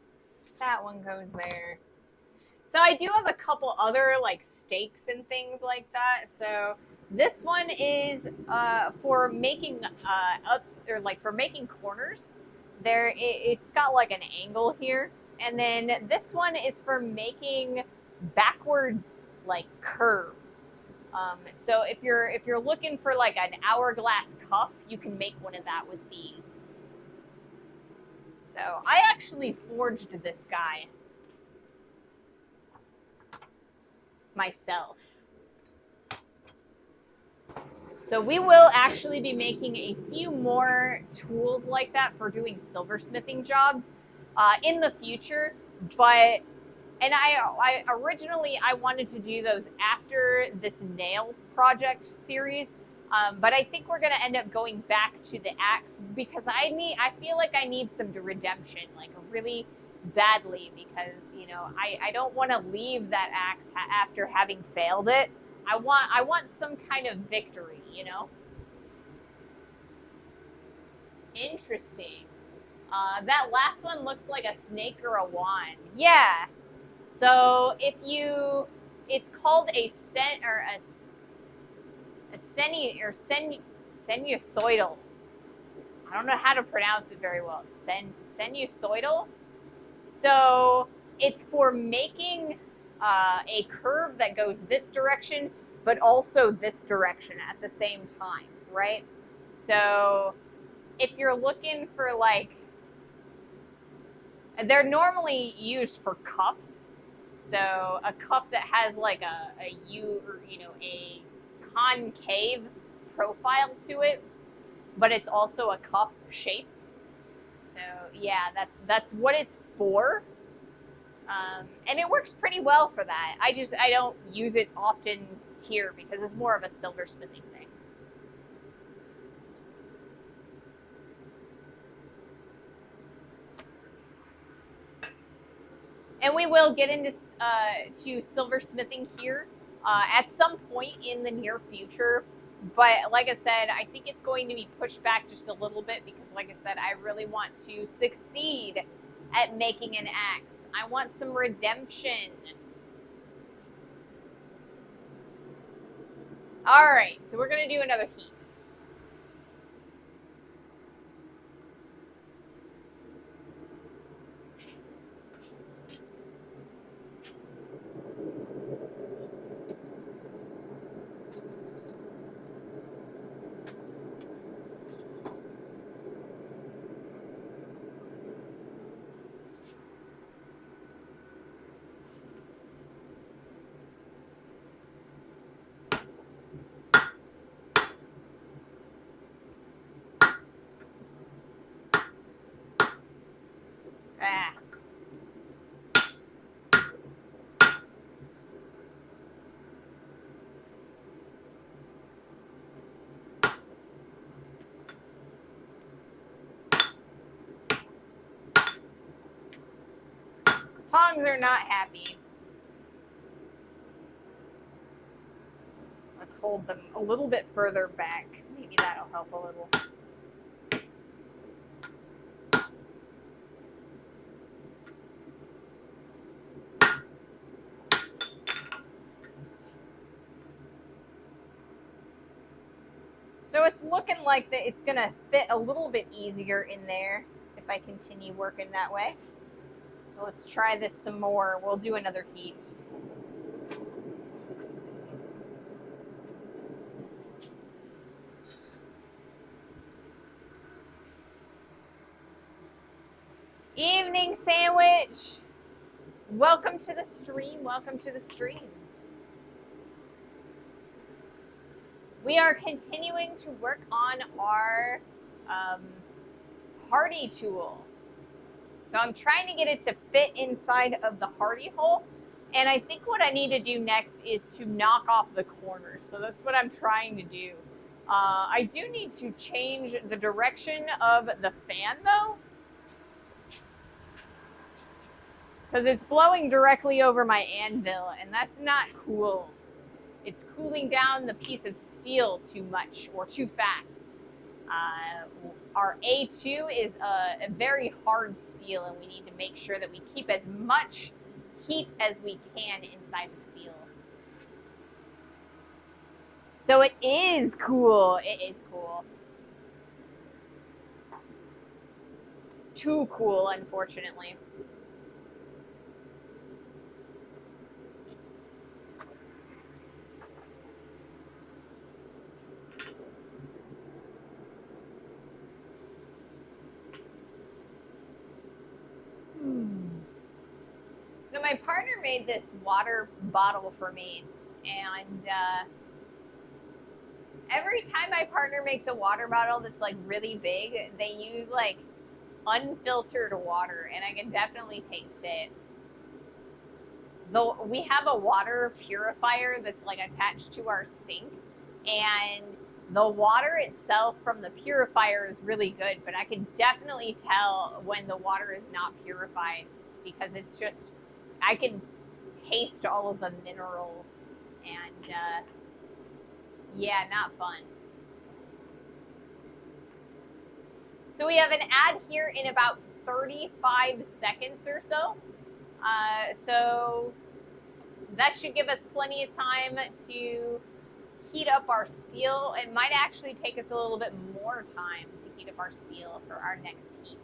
That one goes there. So I do have a couple other like stakes and things like that. So this one is for making ups or like for making corners. It's got like an angle here, and then this one is for making backwards like curves. So if you're looking for like an hourglass cuff, you can make one of that with these. So I actually forged this guy myself. So we will actually be making a few more tools like that for doing silversmithing jobs in the future. And I originally I wanted to do those after this nail project series, but I think we're gonna end up going back to the axe because I feel like I need some redemption, like really badly, because I don't want to leave that axe after having failed it. I want some kind of victory, Interesting. That last one looks like a snake or a wand. Yeah. So it's called a sinusoidal. I don't know how to pronounce it very well. Sinusoidal. So it's for making a curve that goes this direction, but also this direction at the same time, right? So if you're looking for like, they're normally used for cuffs. So a cuff that has like a concave profile to it, but it's also a cuff shape. So yeah, that's what it's for. And it works pretty well for that. I don't use it often here because it's more of a silversmithing thing. And we will get into to silversmithing here at some point in the near future. But like I said, I think it's going to be pushed back just a little bit because, like I said, I really want to succeed at making an axe. I want some redemption. All right, so we're going to do another heat. Ah. Tongs are not happy. Let's hold them a little bit further back. Maybe that'll help a little. So it's looking like that it's gonna fit a little bit easier in there if I continue working that way. So let's try this some more. We'll do another heat. Evening sandwich. Welcome to the stream. Welcome to the stream. We are continuing to work on our hardy tool. So I'm trying to get it to fit inside of the hardy hole. And I think what I need to do next is to knock off the corners. So that's what I'm trying to do. I do need to change the direction of the fan though, because it's blowing directly over my anvil, and that's not cool. It's cooling down the piece of steel too much or too fast. Our A2 is a very hard steel, and we need to make sure that we keep as much heat as we can inside the steel. So it is cool. It is cool. Too cool, unfortunately. So my partner made this water bottle for me, and every time my partner makes a water bottle that's like really big, they use like unfiltered water, and I can definitely taste it. Though we have a water purifier that's like attached to our sink, and the water itself from the purifier is really good, but I can definitely tell when the water is not purified, because it's just, I can taste all of the minerals, and yeah, not fun. So we have an ad here in about 35 seconds or so. So that should give us plenty of time to heat up our steel. It might actually take us a little bit more time to heat up our steel for our next heat.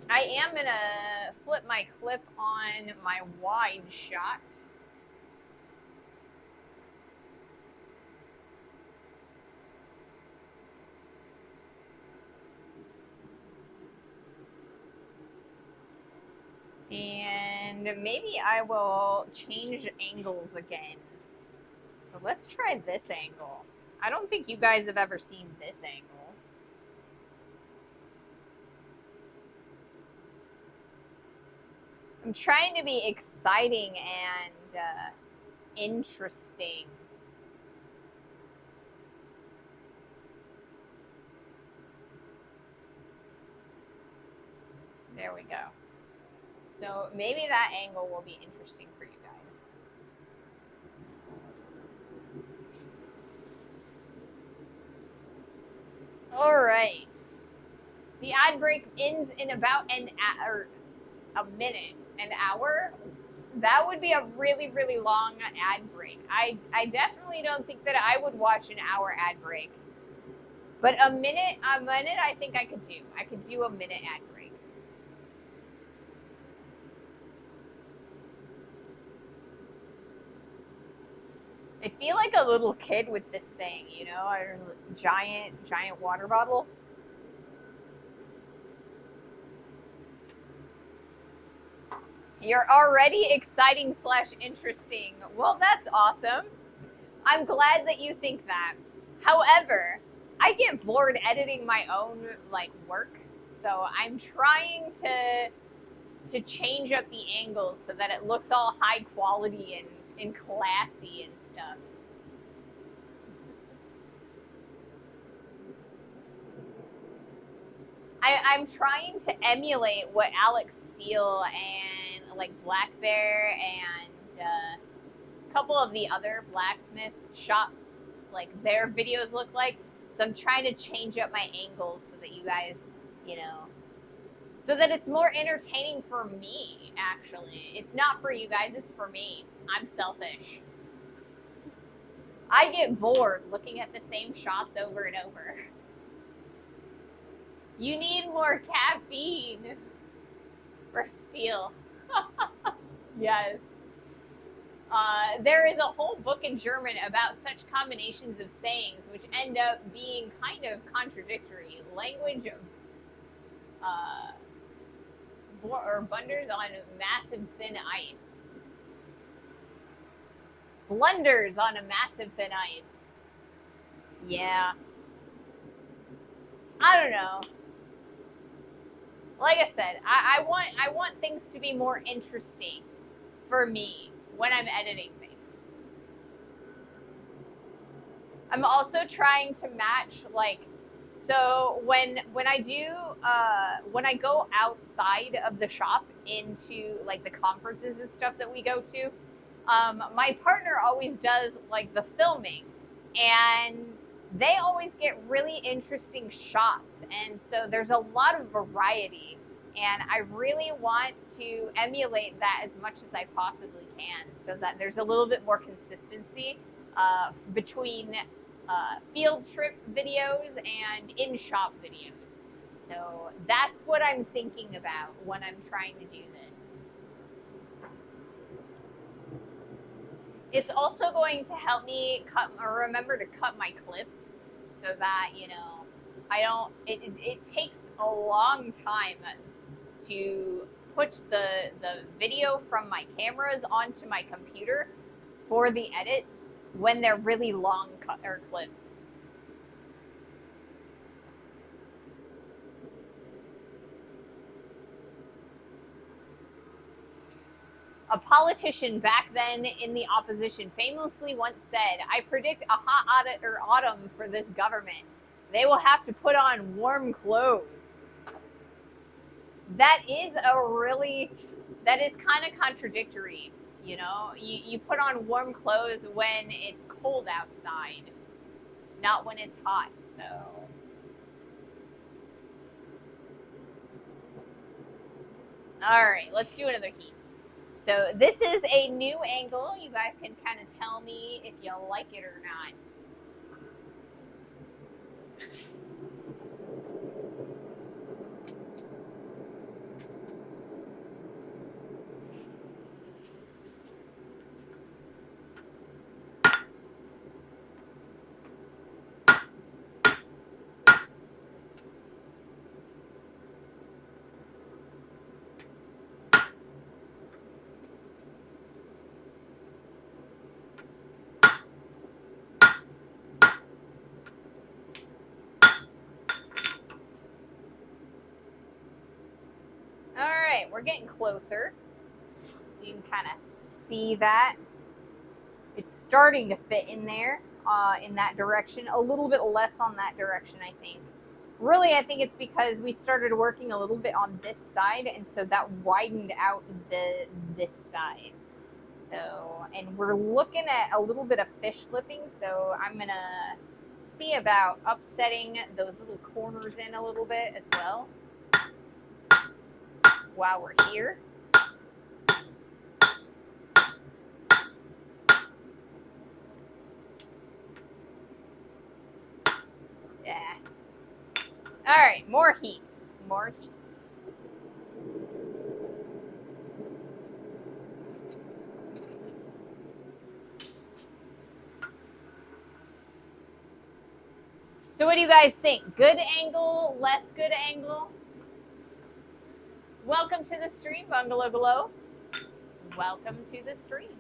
I am gonna flip my clip on my wide shot. And maybe I will change angles again. So let's try this angle. I don't think you guys have ever seen this angle. I'm trying to be exciting and interesting. There we go. So maybe that angle will be interesting for you guys. All right. The ad break ends in about a minute, an hour. That would be a really, really long ad break. I definitely don't think that I would watch an hour ad break. But a minute, I think I could do. I could do a minute ad break. I feel like a little kid with this thing, you know, a giant water bottle. You're already exciting / interesting. Well, that's awesome. I'm glad that you think that. However, I get bored editing my own like work, so I'm trying to change up the angles so that it looks all high quality and classy and stuff. I'm trying to emulate what Alex Steele and like Black Bear and a couple of the other blacksmith shops, like their videos look like. So I'm trying to change up my angles so that you guys, you know, so that it's more entertaining for me, actually. It's not for you guys, it's for me. I'm selfish. I get bored looking at the same shots over and over. You need more caffeine for steel. Yes. There is a whole book in German about such combinations of sayings which end up being kind of contradictory. Language or blunders on massive thin ice. Blunders on a massive thin ice. Yeah. I don't know. Like I said, I want things to be more interesting for me when I'm editing things. I'm also trying to match, like, so when I go outside of the shop into like the conferences and stuff that we go to, my partner always does like the filming, and they always get really interesting shots, and so there's a lot of variety, and I really want to emulate that as much as I possibly can, so that there's a little bit more consistency between field trip videos and in-shop videos. So that's what I'm thinking about when I'm trying to do this. It's also going to help me remember to cut my clips so that, you know, I don't, it takes a long time to put the video from my cameras onto my computer for the edits when they're really long clips. A politician back then in the opposition famously once said, "I predict a hot autumn for this government. They will have to put on warm clothes." That is kind of contradictory. You know, you put on warm clothes when it's cold outside, not when it's hot. So all right, let's do another heat. So this is a new angle. You guys can kind of tell me if you like it or not. All right, we're getting closer. So you can kind of see that. It's starting to fit in there, in that direction. A little bit less on that direction, I think. Really, I think it's because we started working a little bit on this side, and so that widened out this side. So, and we're looking at a little bit of fish flipping, so I'm going to see about upsetting those little corners in a little bit as well while we're here. Yeah. All right, more heat. More heat. So what do you guys think? Good angle, less good angle? Welcome to the stream, Bungalow Glow. Welcome to the stream.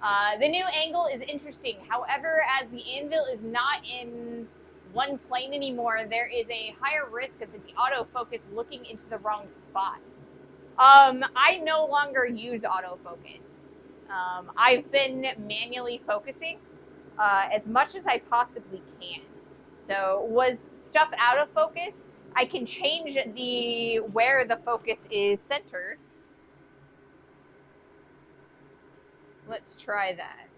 The new angle is interesting. However, as the anvil is not in one plane anymore, there is a higher risk of the autofocus looking into the wrong spot. I no longer use autofocus. I've been manually focusing as much as I possibly can. So was stuff out of focus, I can change where the focus is centered. Let's try that.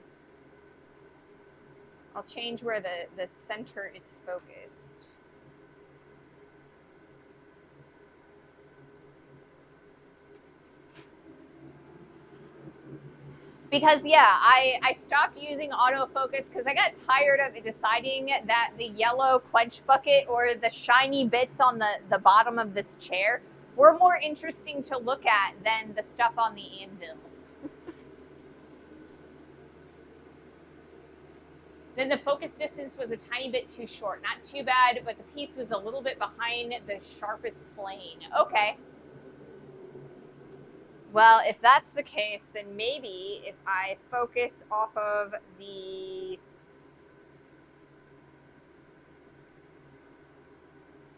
I'll change where the center is focused. Because yeah, I stopped using autofocus because I got tired of deciding that the yellow quench bucket or the shiny bits on the bottom of this chair were more interesting to look at than the stuff on the anvil. Then the focus distance was a tiny bit too short. Not too bad, but the piece was a little bit behind the sharpest plane. Okay. Well, if that's the case, then maybe if I focus off of the...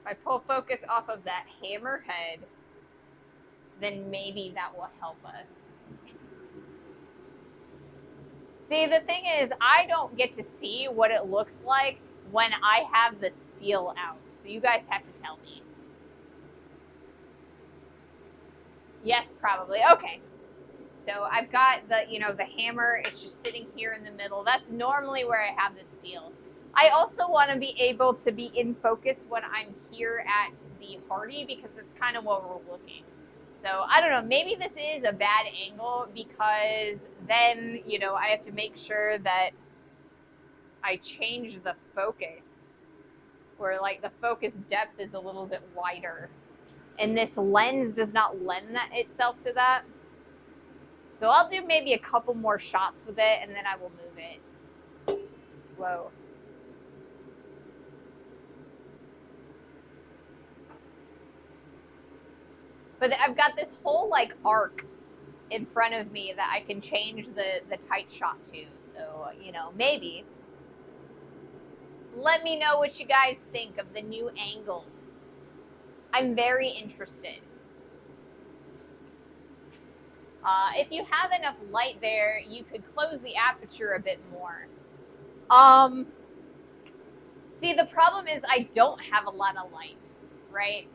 If I pull focus off of that hammerhead, then maybe that will help us. See, the thing is, I don't get to see what it looks like when I have the steel out. So you guys have to tell me. Yes, probably. Okay. So I've got the, the hammer. It's just sitting here in the middle. That's normally where I have the steel. I also want to be able to be in focus when I'm here at the Hardy because that's kind of where we're looking. So I don't know, maybe this is a bad angle because then, I have to make sure that I change the focus where like the focus depth is a little bit wider. And this lens does not lend itself to that. So I'll do maybe a couple more shots with it and then I will move it. Whoa. But I've got this whole like arc in front of me that I can change the tight shot to. So, maybe. Let me know what you guys think of the new angles. I'm very interested. If you have enough light there, you could close the aperture a bit more. See, the problem is I don't have a lot of light, right?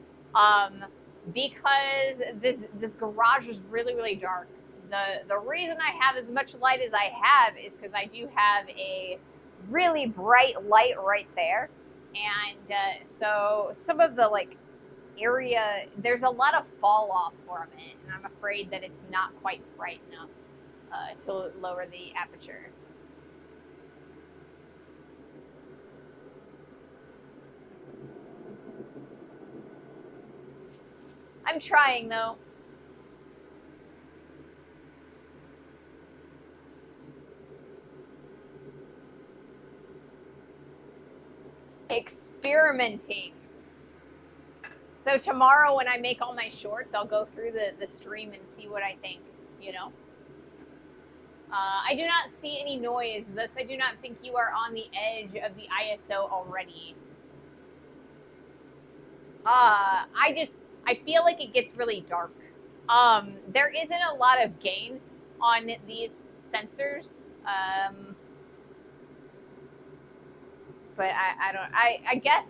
Because this garage is really, really dark. The reason I have as much light as I have is because I do have a really bright light right there. And so some of the like area, there's a lot of fall off from it, and I'm afraid that it's not quite bright enough to lower the aperture. I'm trying though. Experimenting. So tomorrow when I make all my shorts, I'll go through the stream and see what I think, I do not see any noise. Thus, I do not think you are on the edge of the ISO already. I feel like it gets really dark. There isn't a lot of gain on these sensors. But I guess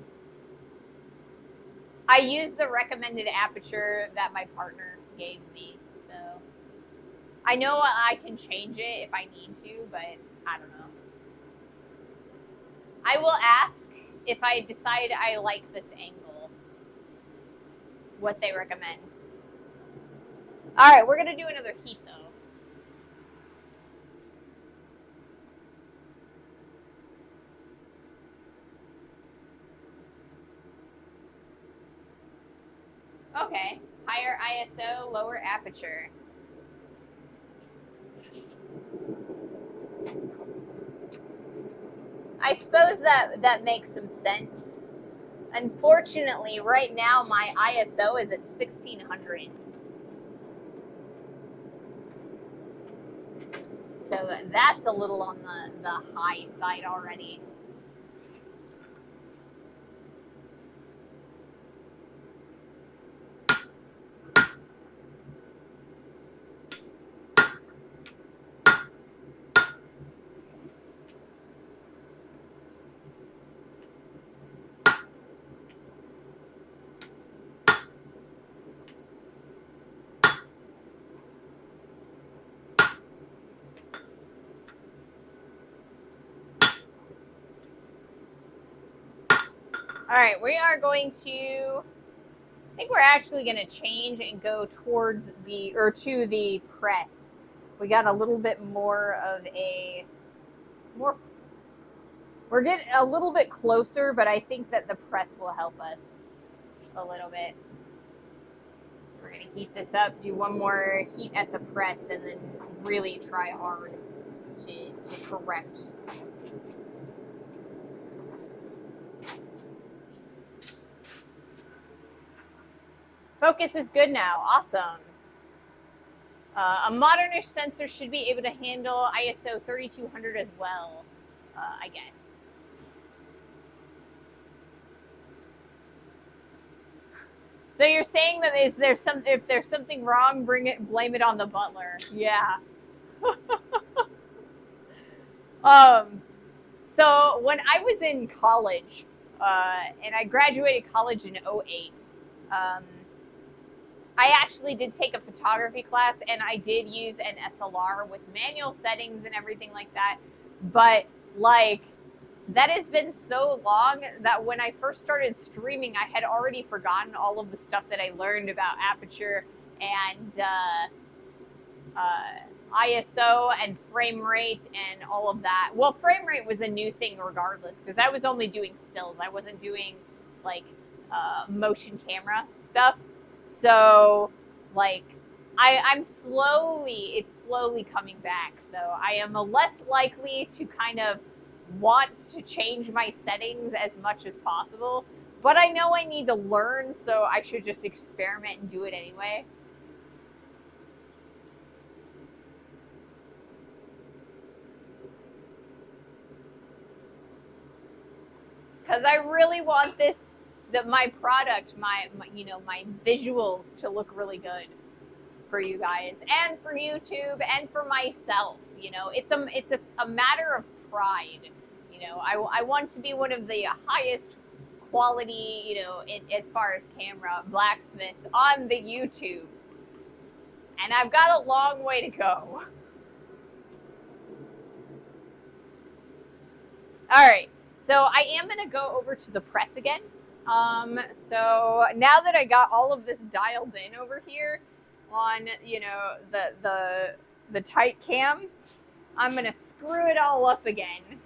I use the recommended aperture that my partner gave me. So I know I can change it if I need to, but I don't know. I will ask if I decide I like this angle, what they recommend. All right, we're going to do another heat though. Okay, higher ISO, lower aperture. I suppose that makes some sense. Unfortunately, right now my ISO is at 1600. So that's a little on the high side already. All right, we are going to, I think we're actually going to change and go towards to the press. We got a little bit more of more, we're getting a little bit closer, but I think that the press will help us a little bit. So we're going to heat this up, do one more heat at the press, and then really try hard to correct. Focus is good now. Awesome. A modernish sensor should be able to handle ISO 3200 as well, I guess. So you're saying that if there's something wrong, blame it on the butler. Yeah. So when I was in college, and I graduated college in 08, I actually did take a photography class, and I did use an SLR with manual settings and everything like that. But like, that has been so long that when I first started streaming, I had already forgotten all of the stuff that I learned about aperture and ISO and frame rate and all of that. Well, frame rate was a new thing regardless, because I was only doing stills. I wasn't doing like motion camera stuff. So like it's slowly coming back. So I am less likely to kind of want to change my settings as much as possible. But I know I need to learn, so I should just experiment and do it anyway. Because I really want my product, my visuals to look really good for you guys and for YouTube and for myself. It's a matter of pride. I want to be one of the highest quality, as far as camera blacksmiths on the YouTubes. And I've got a long way to go. All right. So I am going to go over to the press again. So now that I got all of this dialed in over here on, the tight cam, I'm going to screw it all up again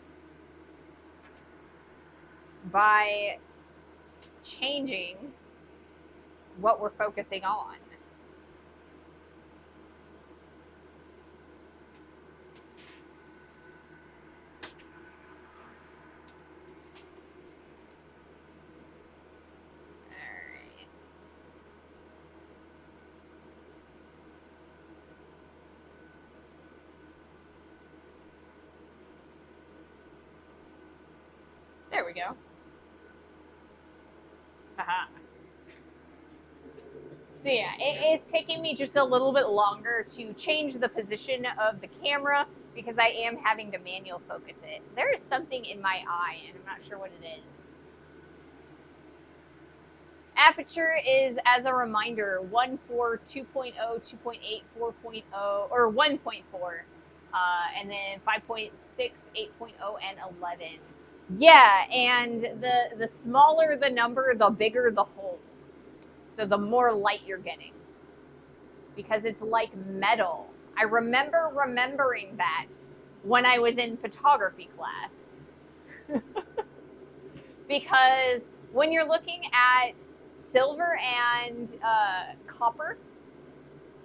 by changing what we're focusing on. There we go. Haha. So yeah, it is taking me just a little bit longer to change the position of the camera because I am having to manual focus it. There is something in my eye, and I'm not sure what it is. Aperture is, as a reminder, 1.4, 2.0, 2.8, 4.0, or 1.4, and then 5.6, 8.0, and 11. Yeah, and the smaller the number, the bigger the hole. So the more light you're getting. Because it's like metal. I remember remembering that when I was in photography class. Because when you're looking at silver and copper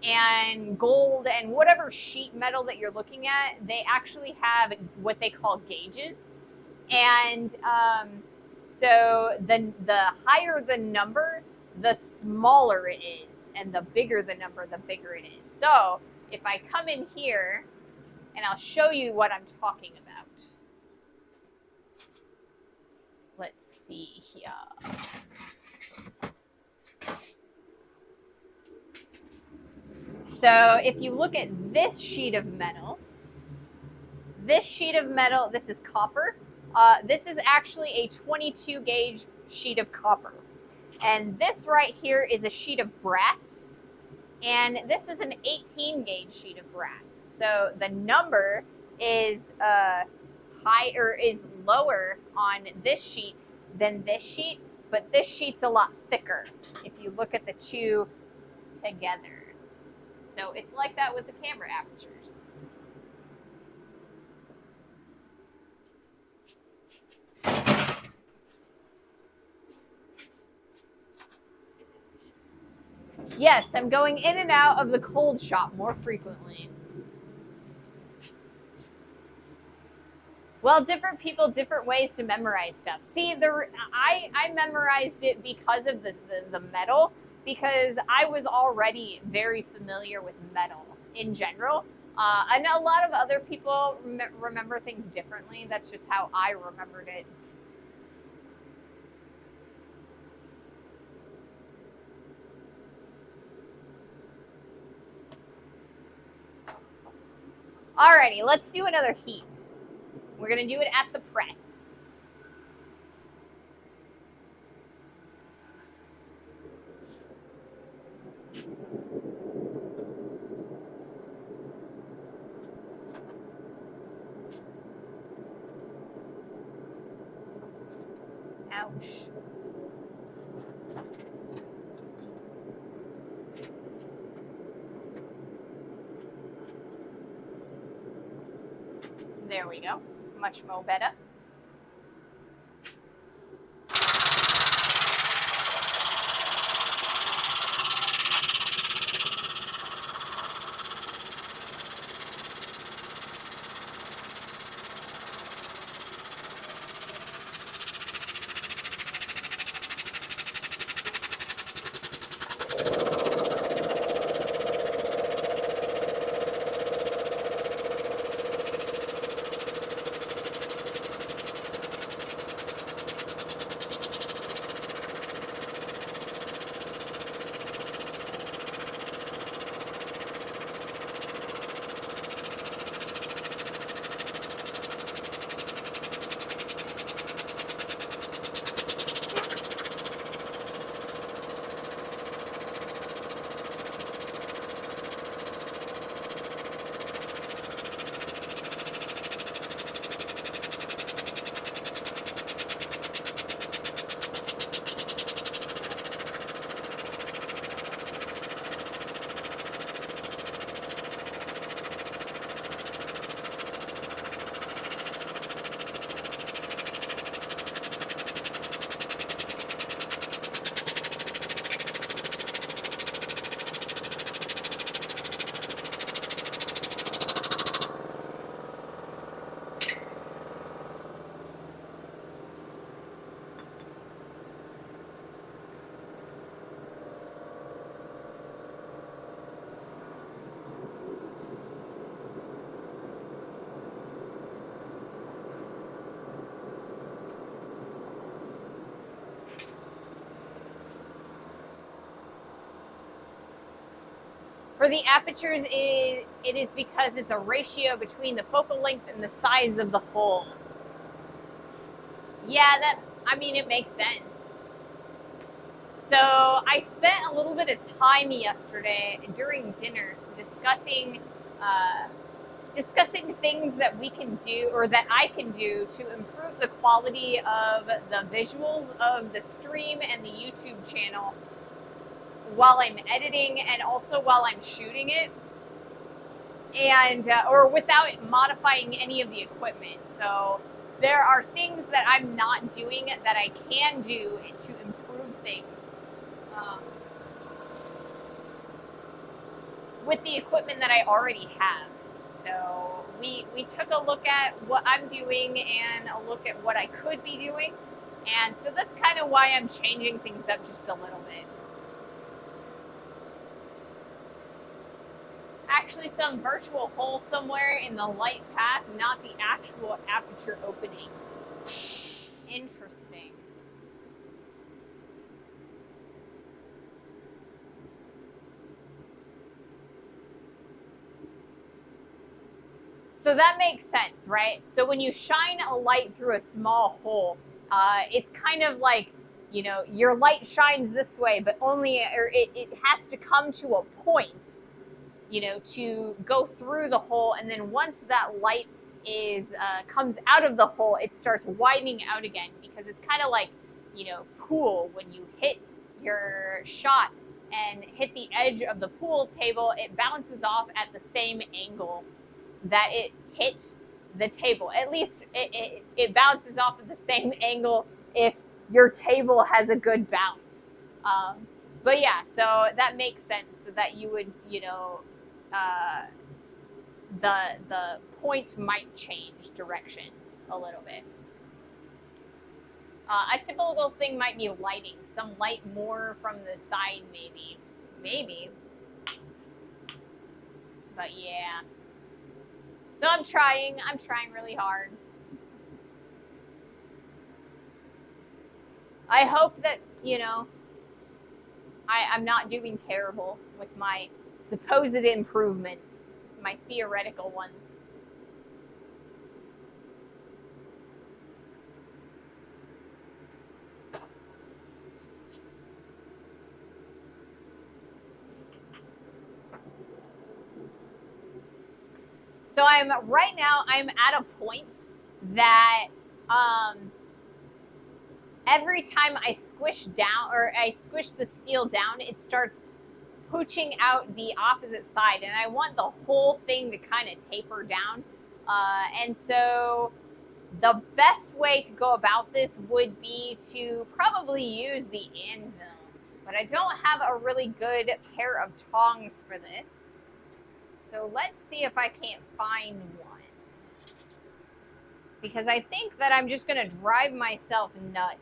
and gold and whatever sheet metal that you're looking at, they actually have what they call gauges. And so the higher the number, the smaller it is, and the bigger the number, the bigger it is. So if I come in here, and I'll show you what I'm talking about. Let's see here. So if you look at this sheet of metal, this is copper. This is actually a 22 gauge sheet of copper. And this right here is a sheet of brass. And this is an 18 gauge sheet of brass. So the number is lower on this sheet than this sheet, but this sheet's a lot thicker if you look at the two together. So it's like that with the camera apertures. Yes, I'm going in and out of the cold shop more frequently. Well, different people, different ways to memorize stuff. See, I memorized it because of the metal, because I was already very familiar with metal in general. I know a lot of other people remember things differently. That's just how I remembered it. Alrighty, let's do another heat. We're gonna do it at the press. Ouch. There we go. Much more better. For the apertures, it is because it's a ratio between the focal length and the size of the hole. Yeah, I mean, it makes sense. So I spent a little bit of time yesterday during dinner discussing things that we can do, or that I can do, to improve the quality of the visuals of the stream and the YouTube channel while I'm editing and also while I'm shooting it, and or without modifying any of the equipment. So there are things that I'm not doing that I can do to improve things with the equipment that I already have. So we took a look at what I'm doing and a look at what I could be doing, and so that's kind of why I'm changing things up just a little bit. Actually, some virtual hole somewhere in the light path, not the actual aperture opening. Interesting. So that makes sense, right? So when you shine a light through a small hole, it's kind of like, your light shines this way, but only, or it has to come to a point, to go through the hole, and then once that light comes out of the hole, it starts widening out again, because it's kind of like pool, when you hit your shot and hit the edge of the pool table, it bounces off at the same angle that it hit the table. At least it bounces off at the same angle if your table has a good bounce. But yeah, so that makes sense, so that you would, the point might change direction a little bit. A typical thing might be lighting. Some light more from the side, maybe. But yeah. So I'm trying really hard. I hope that, I'm not doing terrible with my supposed improvements, my theoretical ones. So right now I'm at a point that every time I squish down, or I squish the steel down, it starts pooching out the opposite side, and I want the whole thing to kind of taper down. And so the best way to go about this would be to probably use the anvil, but I don't have a really good pair of tongs for this. So let's see if I can't find one. Because I think that I'm just going to drive myself nuts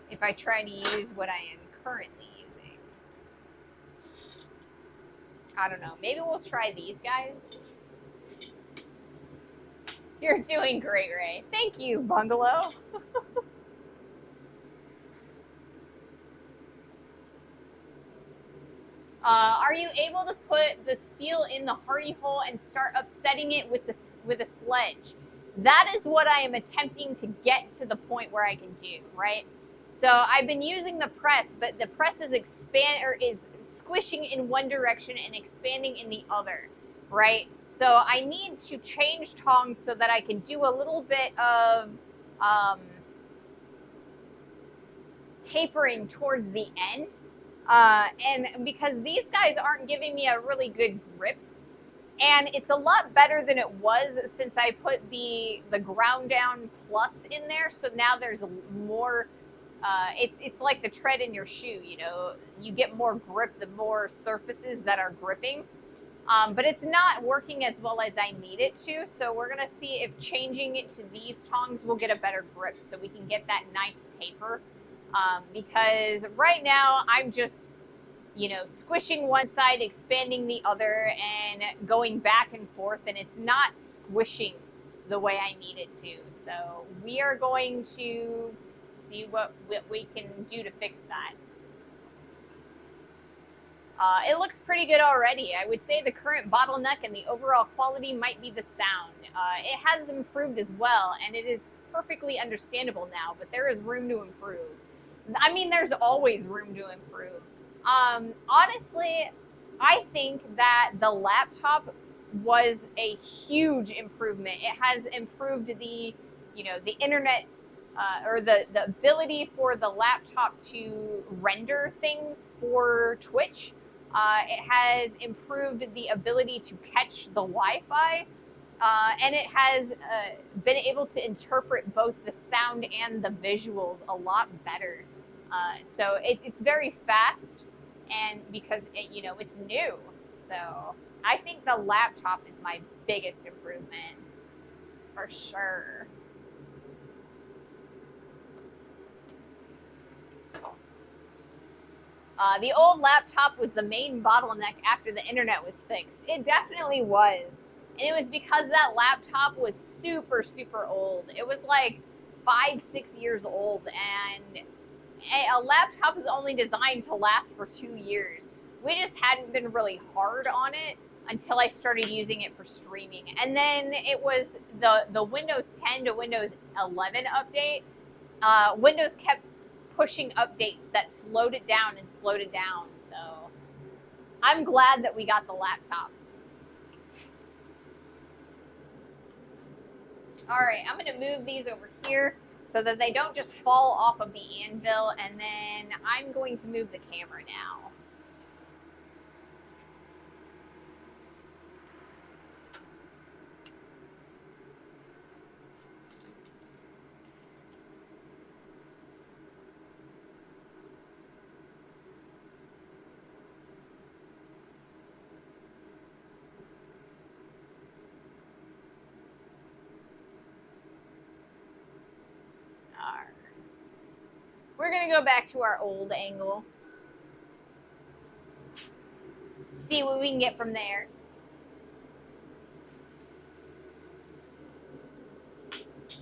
if I try to use what I am currently using. I don't know. Maybe we'll try these guys. You're doing great, Ray. Thank you, Bungalow. Are you able to put the steel in the hardy hole and start upsetting it with a sledge? That is what I am attempting to get to the point where I can do, right? So I've been using the press, but the press is squishing in one direction and expanding in the other, right? So I need to change tongs so that I can do a little bit of tapering towards the end. And because these guys aren't giving me a really good grip, and it's a lot better than it was since I put the ground down plus in there. So now there's more. It's like the tread in your shoe. You get more grip the more surfaces that are gripping. But it's not working as well as I need it to. So we're gonna see if changing it to these tongs will get a better grip, so we can get that nice taper. Because right now I'm just, squishing one side, expanding the other, and going back and forth, and it's not squishing the way I need it to. So we are going to see what we can do to fix that. It looks pretty good already. I would say the current bottleneck and the overall quality might be the sound. It has improved as well, and it is perfectly understandable now, but there is room to improve. I mean, there's always room to improve. Honestly, I think that the laptop was a huge improvement. It has improved the internet, or the ability for the laptop to render things for Twitch. It has improved the ability to catch the Wi-Fi. And it has been able to interpret both the sound and the visuals a lot better. So it's very fast, and because it's new. So I think the laptop is my biggest improvement, for sure. The old laptop was the main bottleneck after the internet was fixed. It definitely was. And it was because that laptop was super, super old. It was like 5-6 years old, and a laptop is only designed to last for 2 years. We just hadn't been really hard on it until I started using it for streaming. And then it was the Windows 10 to Windows 11 update. Windows kept pushing updates that slowed it down and slowed it down. So I'm glad that we got the laptop. All right, I'm going to move these over here so so that they don't just fall off of the anvil. And then I'm going to move the camera now. We're going to go back to our old angle. See what we can get from there.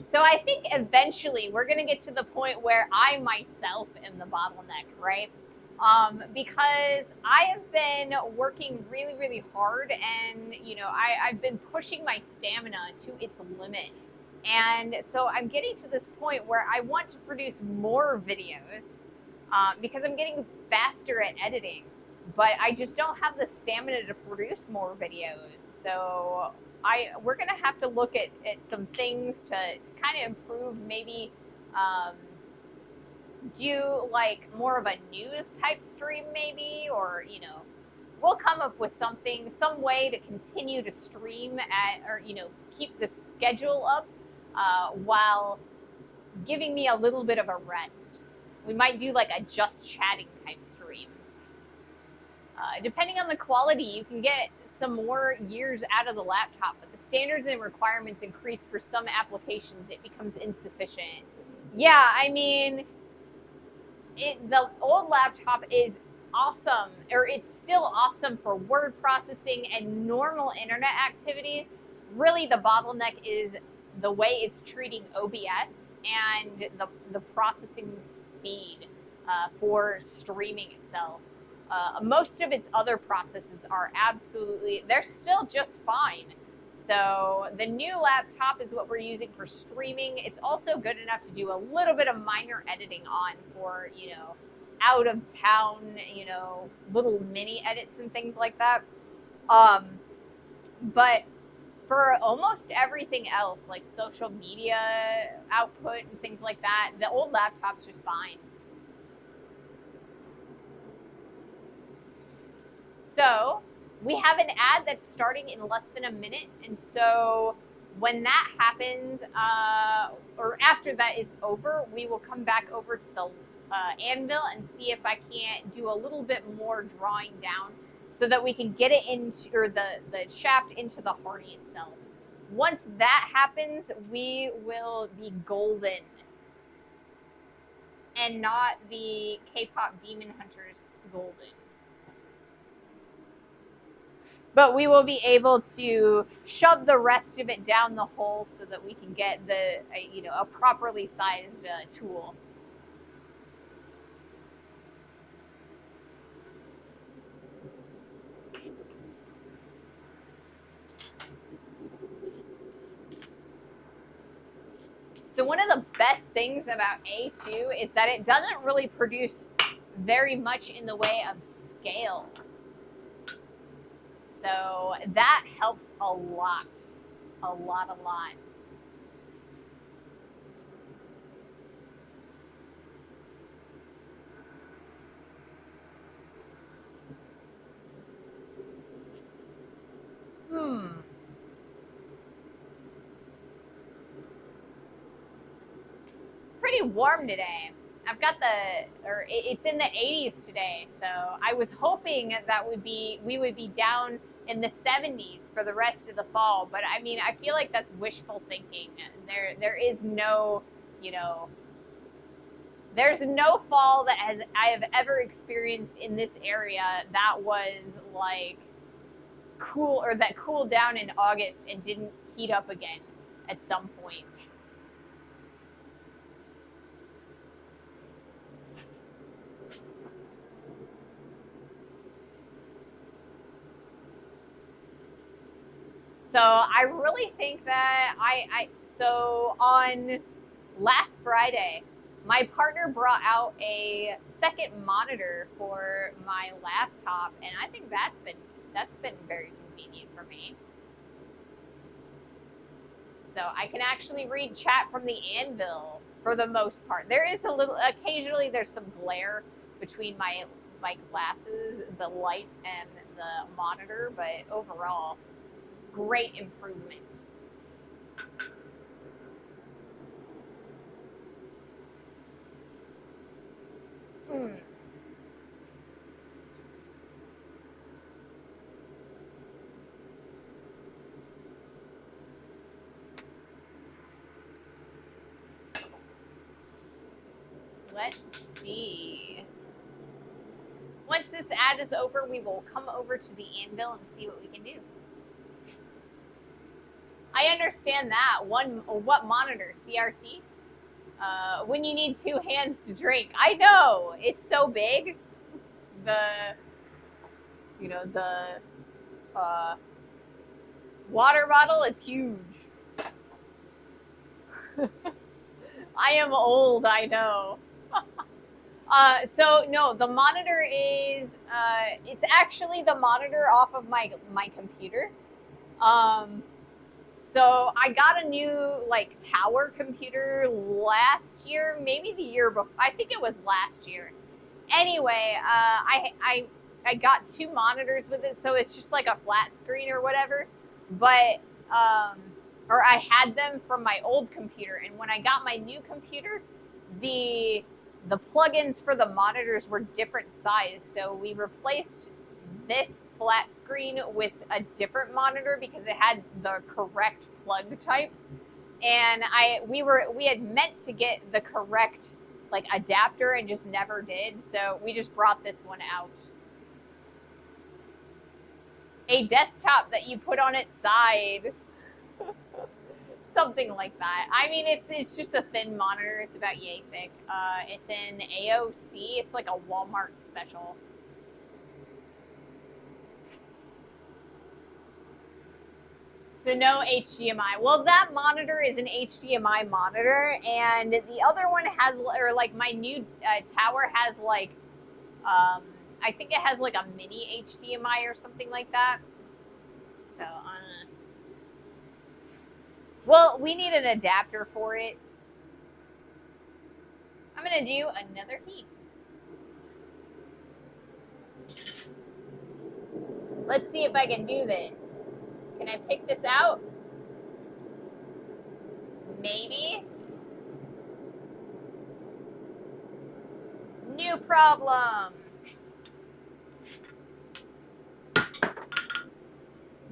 So I think eventually we're going to get to the point where I myself am the bottleneck, right? Because I have been working really, really hard, and I've been pushing my stamina to its limit. And so I'm getting to this point where I want to produce more videos because I'm getting faster at editing, but I just don't have the stamina to produce more videos. So we're gonna have to look at some things to kind of improve. Maybe do like more of a news type stream, maybe, or we'll come up with something, some way to continue to stream or keep the schedule up while giving me a little bit of a rest. We might do like a just chatting type stream. Depending on the quality, you can get some more years out of the laptop, but the standards and requirements increase for some applications. It becomes insufficient. Yeah, I mean, the old laptop is awesome, or it's still awesome for word processing and normal internet activities. Really, the bottleneck is the way it's treating OBS and the processing speed for streaming itself. Most of its other processes are they're still just fine. So the new laptop is what we're using for streaming. It's also good enough to do a little bit of minor editing on for, out of town, little mini edits and things like that. But for almost everything else, like social media output and things like that, the old laptop's just fine. So we have an ad that's starting in less than a minute. And so when that happens, or after that is over, we will come back over to the anvil and see if I can't do a little bit more drawing down so that we can get it into, or the shaft into the hardy itself. Once that happens, we will be golden and not the K-pop Demon Hunters golden. But we will be able to shove the rest of it down the hole so that we can get a properly sized tool. So one of the best things about A2 is that it doesn't really produce very much in the way of scale. So that helps a lot. A lot. It's pretty warm today. I've got it's in the 80s today, so I was hoping that we would be down in the 70s for the rest of the fall. But I mean, I feel like that's wishful thinking. There is no, there's no fall that I have ever experienced in this area that was like cool, or that cooled down in August and didn't heat up again at some point. So I really think that so on last Friday, my partner brought out a second monitor for my laptop, and I think that's been very convenient for me. So I can actually read chat from the anvil for the most part. There is a little, occasionally there's some glare between my glasses, the light, and the monitor, but overall, great improvement. Let's see. Once this ad is over, we will come over to the anvil and see what we can do. I understand that. What monitor? CRT? When you need 2 hands to drink. I know! It's so big. The water bottle, it's huge. I am old, I know. So no, the monitor is, it's actually the monitor off of my computer. So I got a new tower computer last year, maybe the year before. I think it was last year. Anyway, I got 2 monitors with it, so it's just like a flat screen or whatever. But or I had them from my old computer, and when I got my new computer, the plugins for the monitors were different size, so we replaced this flat screen with a different monitor because it had the correct plug type, and we had meant to get the correct adapter and just never did, so we just brought this one out. A desktop that you put on its side. Something like that. I mean, it's just a thin monitor. It's about yay thick. It's in AOC. It's like a Walmart special. So no HDMI. Well, that monitor is an HDMI monitor, and the other one has, or my new tower has I think it has a mini HDMI or something like that. So, well, we need an adapter for it. I'm gonna do another heat. Let's see if I can do this. Can I pick this out? Maybe. New problem.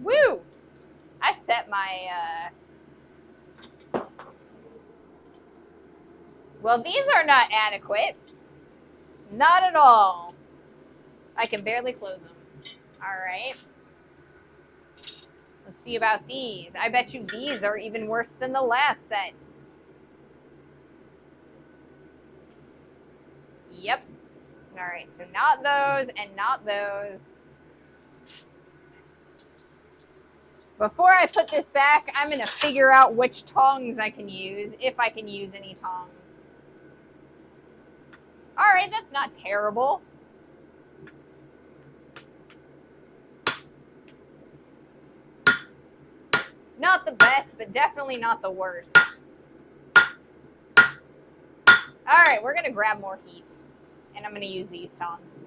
Woo! I set my, well, these are not adequate. Not at all. I can barely close them. All right. Let's see about these. I bet you these are even worse than the last set. Yep. All right, so not those and not those. Before I put this back, I'm going to figure out which tongs I can use, if I can use any tongs. All right, that's not terrible. Not the best, but definitely not the worst. All right, we're going to grab more heat, and I'm going to use these tongs.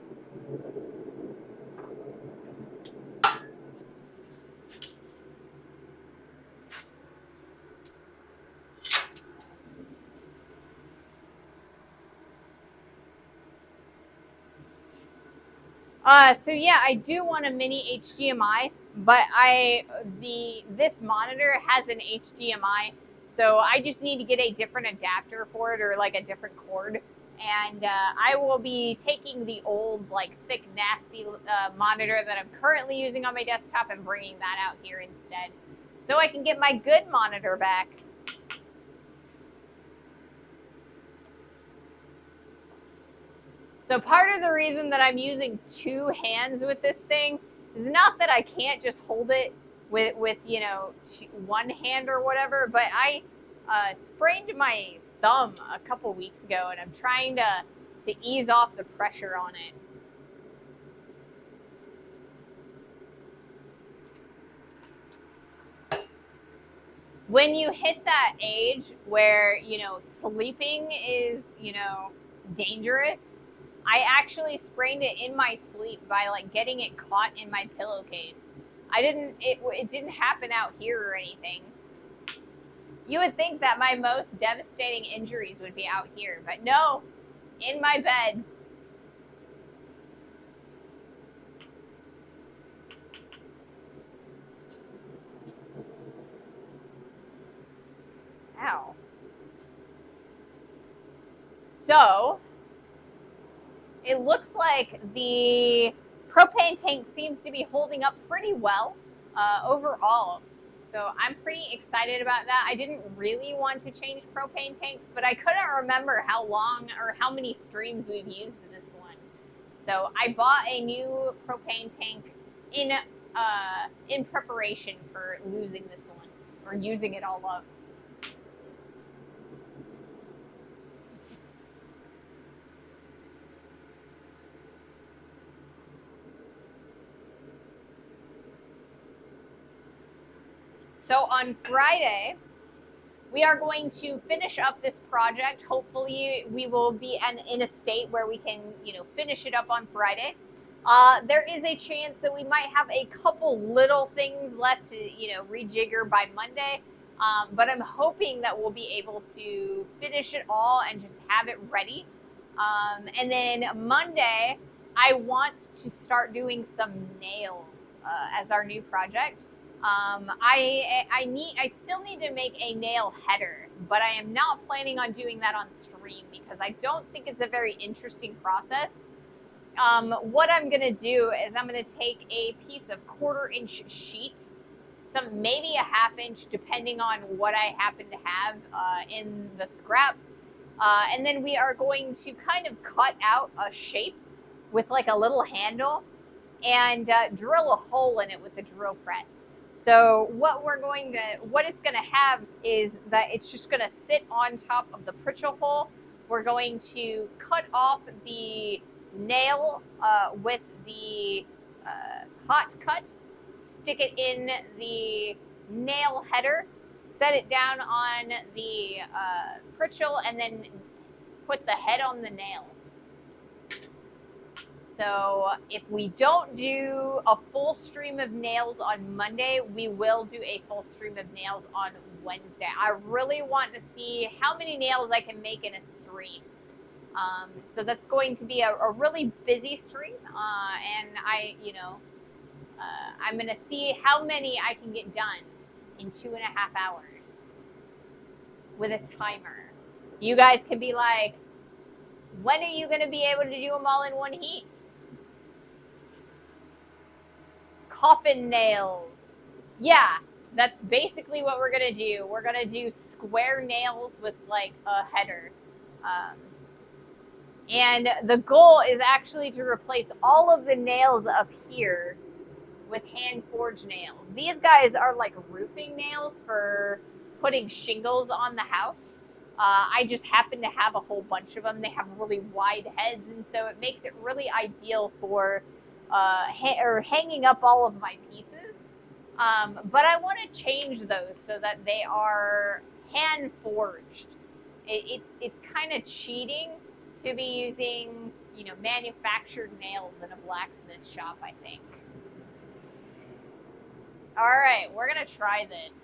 So yeah, I do want a mini HDMI, but this monitor has an HDMI, so I just need to get a different adapter for it, or a different cord. And I will be taking the old, thick, nasty monitor that I'm currently using on my desktop and bringing that out here instead, so I can get my good monitor back. So part of the reason that I'm using 2 hands with this thing is not that I can't just hold it with one hand or whatever, but I sprained my thumb a couple weeks ago, and I'm trying to ease off the pressure on it. when you hit that age where, you know, sleeping is, you know, dangerous, I actually sprained it in my sleep by like getting it caught in my pillowcase. It didn't happen out here or anything. You would think that my most devastating injuries would be out here, but no, in my bed. Ow. So, it looks like the propane tank seems to be holding up pretty well overall. So I'm pretty excited about that. I didn't really want to change propane tanks, but I couldn't remember how long or how many streams we've used this one. So I bought a new propane tank in preparation for losing this one or using it all up. So on Friday, we are going to finish up this project. Hopefully, we will be in a state where we can, you know, finish it up on Friday. There is a chance that we might have a couple little things left to, you know, rejigger by Monday. But I'm hoping that we'll be able to finish it all and just have it ready. And then Monday, I want to start doing some nails as our new project. I still need to make a nail header, but I am not planning on doing that on stream because I don't think it's a very interesting process. What I'm gonna do is I'm gonna take a piece of 1/4-inch sheet, some maybe a 1/2 inch, depending on what I happen to have in the scrap, and then we are going to kind of cut out a shape with like a little handle and drill a hole in it with the drill press. So what it's gonna have is that it's just gonna sit on top of the Pritchell hole. We're going to cut off the nail with the hot cut, stick it in the nail header, set it down on the Pritchell, and then put the head on the nail. So if we don't do a full stream of nails on Monday, we will do a full stream of nails on Wednesday. I really want to see how many nails I can make in a stream. So that's going to be a really busy stream, and I'm going to see how many I can get done in 2.5 hours with a timer. You guys can be like, when are you going to be able to do them all in one heat? Coffin nails. Yeah, that's basically what we're going to do. We're going to do square nails with like a header. And the goal is actually to replace all of the nails up here with hand forged nails. These guys are like roofing nails for putting shingles on the house. I just happen to have a whole bunch of them. They have really wide heads, and so it makes it really ideal for hanging up all of my pieces. But I want to change those so that they are hand forged. It's kind of cheating to be using, you know, manufactured nails in a blacksmith shop, I think. All right, we're gonna try this.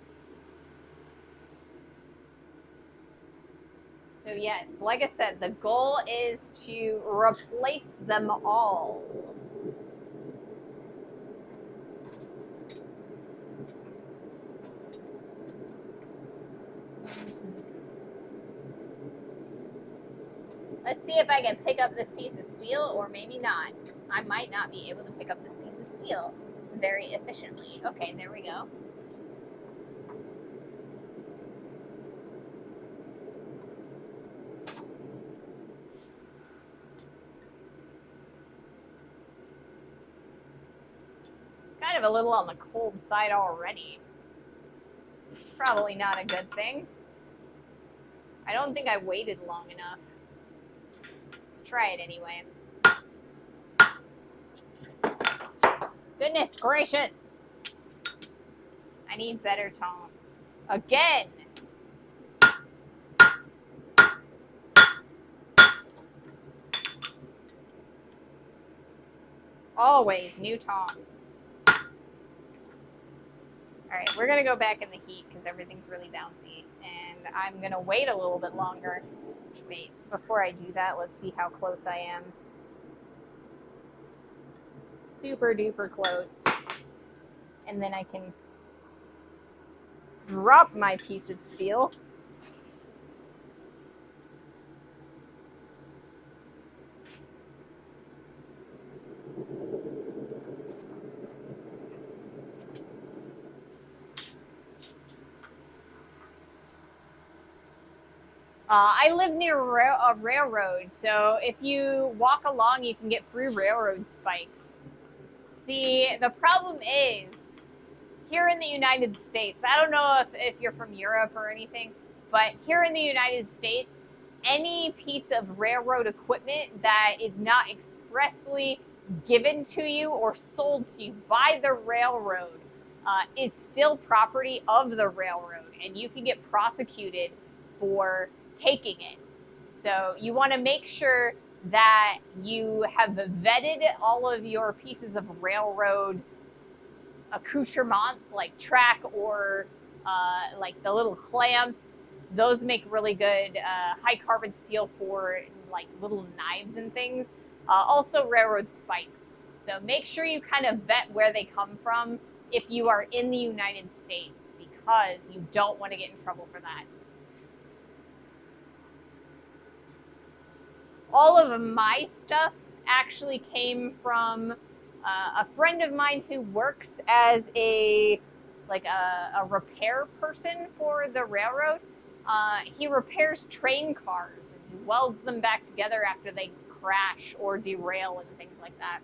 So yes, like I said, the goal is to replace them all. Let's see if I can pick up this piece of steel, or maybe not. I might not be able to pick up this piece of steel very efficiently. Okay, there we go. Kind of a little on the cold side already. Probably not a good thing. I don't think I waited long enough. Let's try it anyway. Goodness gracious! I need better tongs. Again. Always new tongs. All right, we're gonna go back in the heat because everything's really bouncy, and I'm gonna wait a little bit longer. Wait, before I do that, let's see how close I am. Super duper close. And then I can drop my piece of steel. I live near a railroad, so if you walk along, you can get free railroad spikes. See, the problem is, here in the United States, I don't know if you're from Europe or anything, but here in the United States, any piece of railroad equipment that is not expressly given to you or sold to you by the railroad is still property of the railroad, and you can get prosecuted for taking it. So you want to make sure that you have vetted all of your pieces of railroad accoutrements like track or like the little clamps. Those make really good high carbon steel for like little knives and things. Also railroad spikes. So make sure you kind of vet where they come from if you are in the United States, because you don't want to get in trouble for that. All of my stuff actually came from a friend of mine who works as a repair person for the railroad. He repairs train cars and he welds them back together after they crash or derail and things like that.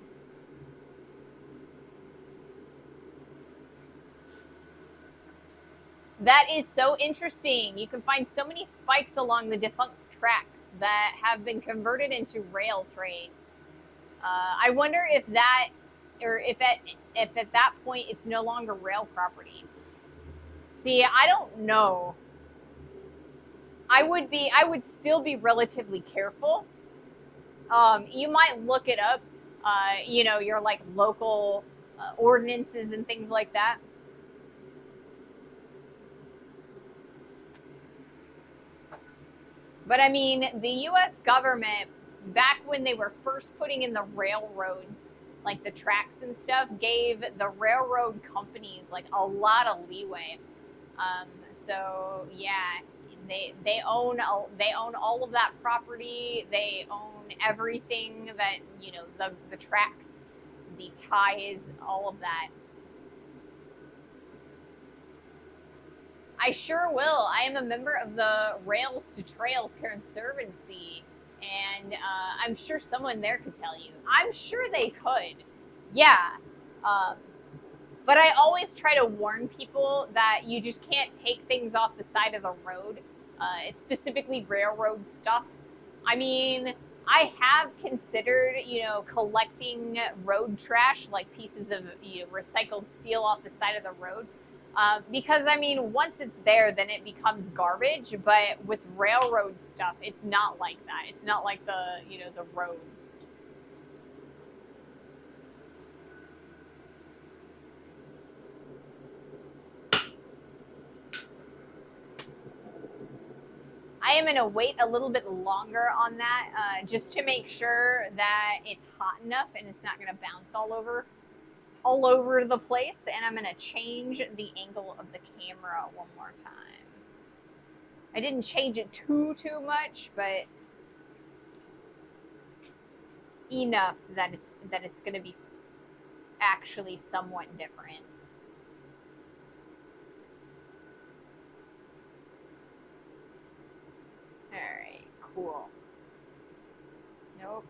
That is so interesting. You can find so many spikes along the defunct tracks that have been converted into rail trains. I wonder if that, or if at that point it's no longer rail property. See, I don't know. I would still be relatively careful. You might look it up. Your like local ordinances and things like that. But I mean, the U.S. government, back when they were first putting in the railroads, like the tracks and stuff, gave the railroad companies like a lot of leeway. So yeah, they own all of that property. They own everything that the tracks, the ties, all of that. I sure will. I am a member of the Rails to Trails Conservancy, and I'm sure someone there could tell you. I'm sure they could. Yeah. Um, but I always try to warn people that you just can't take things off the side of the road, specifically railroad stuff. I mean, I have considered, collecting road trash, like pieces of recycled steel off the side of the road. Because I mean, once it's there, then it becomes garbage. But with railroad stuff, it's not like that. It's not like the roads. I am gonna wait a little bit longer on that, just to make sure that it's hot enough and it's not gonna bounce all over the place. And I'm gonna change the angle of the camera one more time. I didn't change it too much, but enough that it's going to be actually somewhat different. All right, cool. Nope.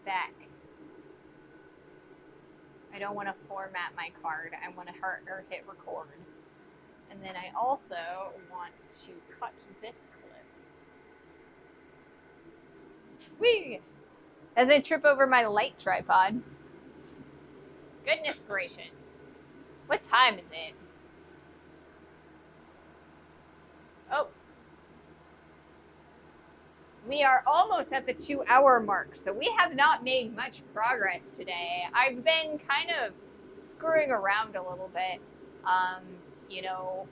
Back. I don't want to format my card. I want to hit record. And then I also want to cut this clip. Whee! As I trip over my light tripod. Goodness gracious. What time is it? Oh, we are almost at the 2 hour mark, so we have not made much progress today. I've been kind of screwing around a little bit, um, you know,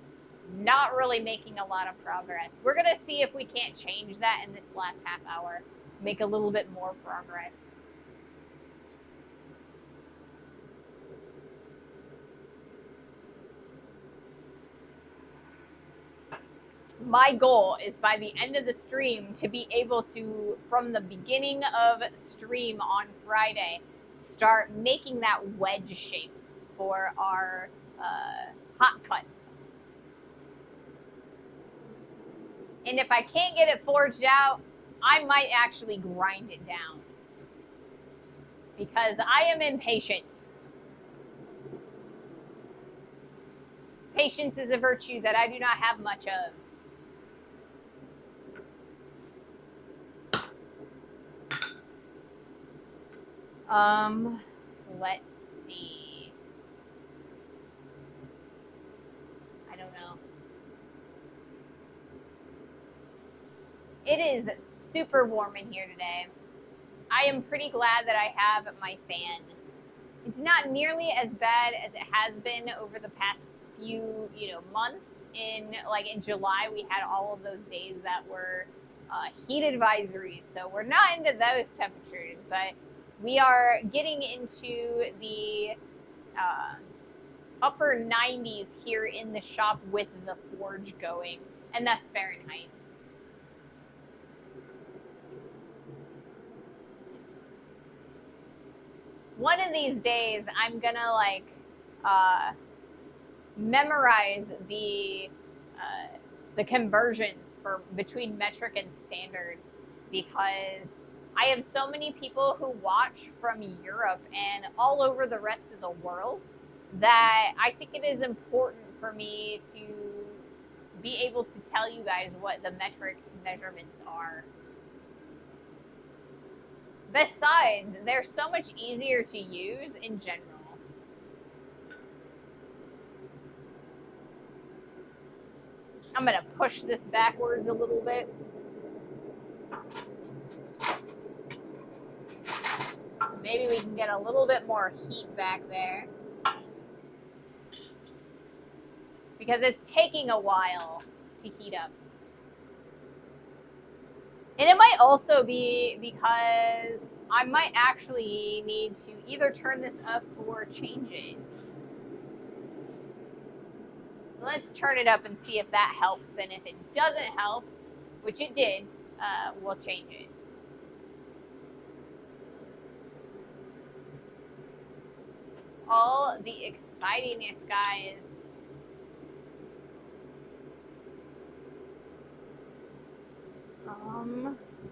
not really making a lot of progress. We're going to see if we can't change that in this last half hour, make a little bit more progress. My goal is by the end of the stream to be able to, from the beginning of stream on Friday, start making that wedge shape for our hot cut. And if I can't get it forged out, I might actually grind it down because I am impatient. Patience is a virtue that I do not have much of. Let's see. I don't know. It is super warm in here today. I am pretty glad that I have my fan. It's not nearly as bad as it has been over the past few, months. In July, we had all of those days that were heat advisories, so we're not into those temperatures, but we are getting into the upper 90s here in the shop with the forge going, and that's Fahrenheit. One of these days, I'm gonna memorize the conversions for between metric and standard, because I have so many people who watch from Europe and all over the rest of the world that I think it is important for me to be able to tell you guys what the metric measurements are. Besides, they're so much easier to use in general. I'm going to push this backwards a little bit. So maybe we can get a little bit more heat back there, because it's taking a while to heat up. And it might also be because I might actually need to either turn this up or change it. So let's turn it up and see if that helps. And if it doesn't help, which it did, we'll change it. All the excitingness, guys.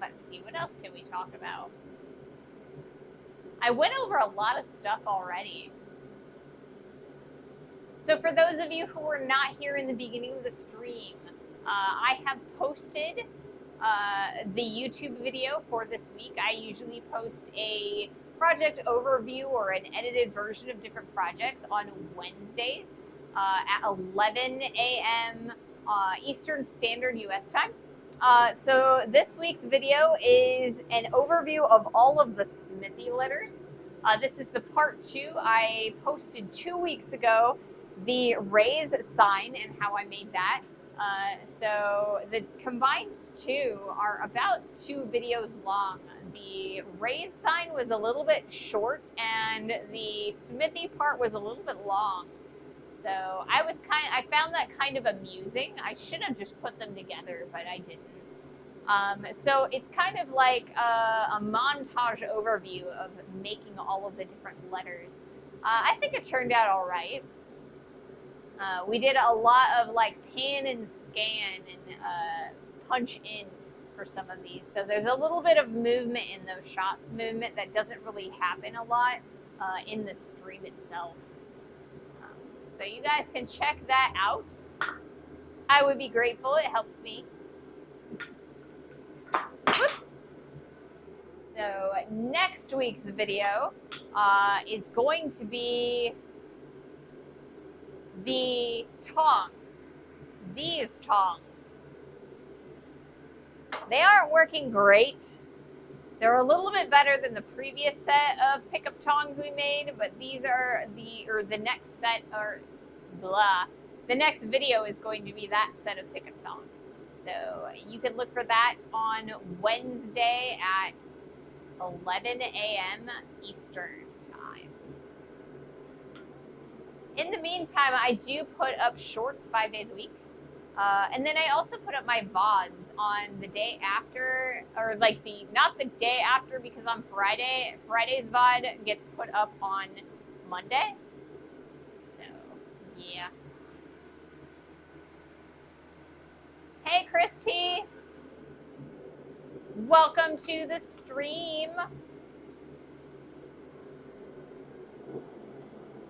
Let's see, what else can we talk about? I went over a lot of stuff already. So for those of you who were not here in the beginning of the stream, I have posted the YouTube video for this week. I usually post a project overview or an edited version of different projects on Wednesdays at 11 a.m. Eastern Standard US time. So this week's video is an overview of all of the Smithy letters. This is the part 2. I posted 2 weeks ago the raise sign and how I made that. So the combined 2 are about 2 videos long. The raise sign was a little bit short, and the Smithy part was a little bit long. So I found that kind of amusing. I should have just put them together, but I didn't. So it's kind of like a montage overview of making all of the different letters. I think it turned out all right. We did a lot of pan and scan and punch in for some of these. So there's a little bit of movement in those shots, movement that doesn't really happen a lot in the stream itself. So you guys can check that out. I would be grateful. It helps me. Whoops. So next week's video is going to be the tongs. These tongs. They aren't working great. They're a little bit better than the previous set of pickup tongs we made, but these are the next set are blah. The next video is going to be that set of pickup tongs. So you can look for that on Wednesday at 11 a.m. Eastern time. In the meantime, I do put up shorts 5 days a week. And then I also put up my VODs on the day after, or like not the day after because on Friday. Friday's VOD gets put up on Monday. So, yeah. Hey, Christy. Welcome to the stream.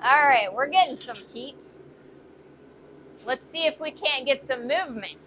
All right, we're getting some heat. Let's see if we can't get some movement.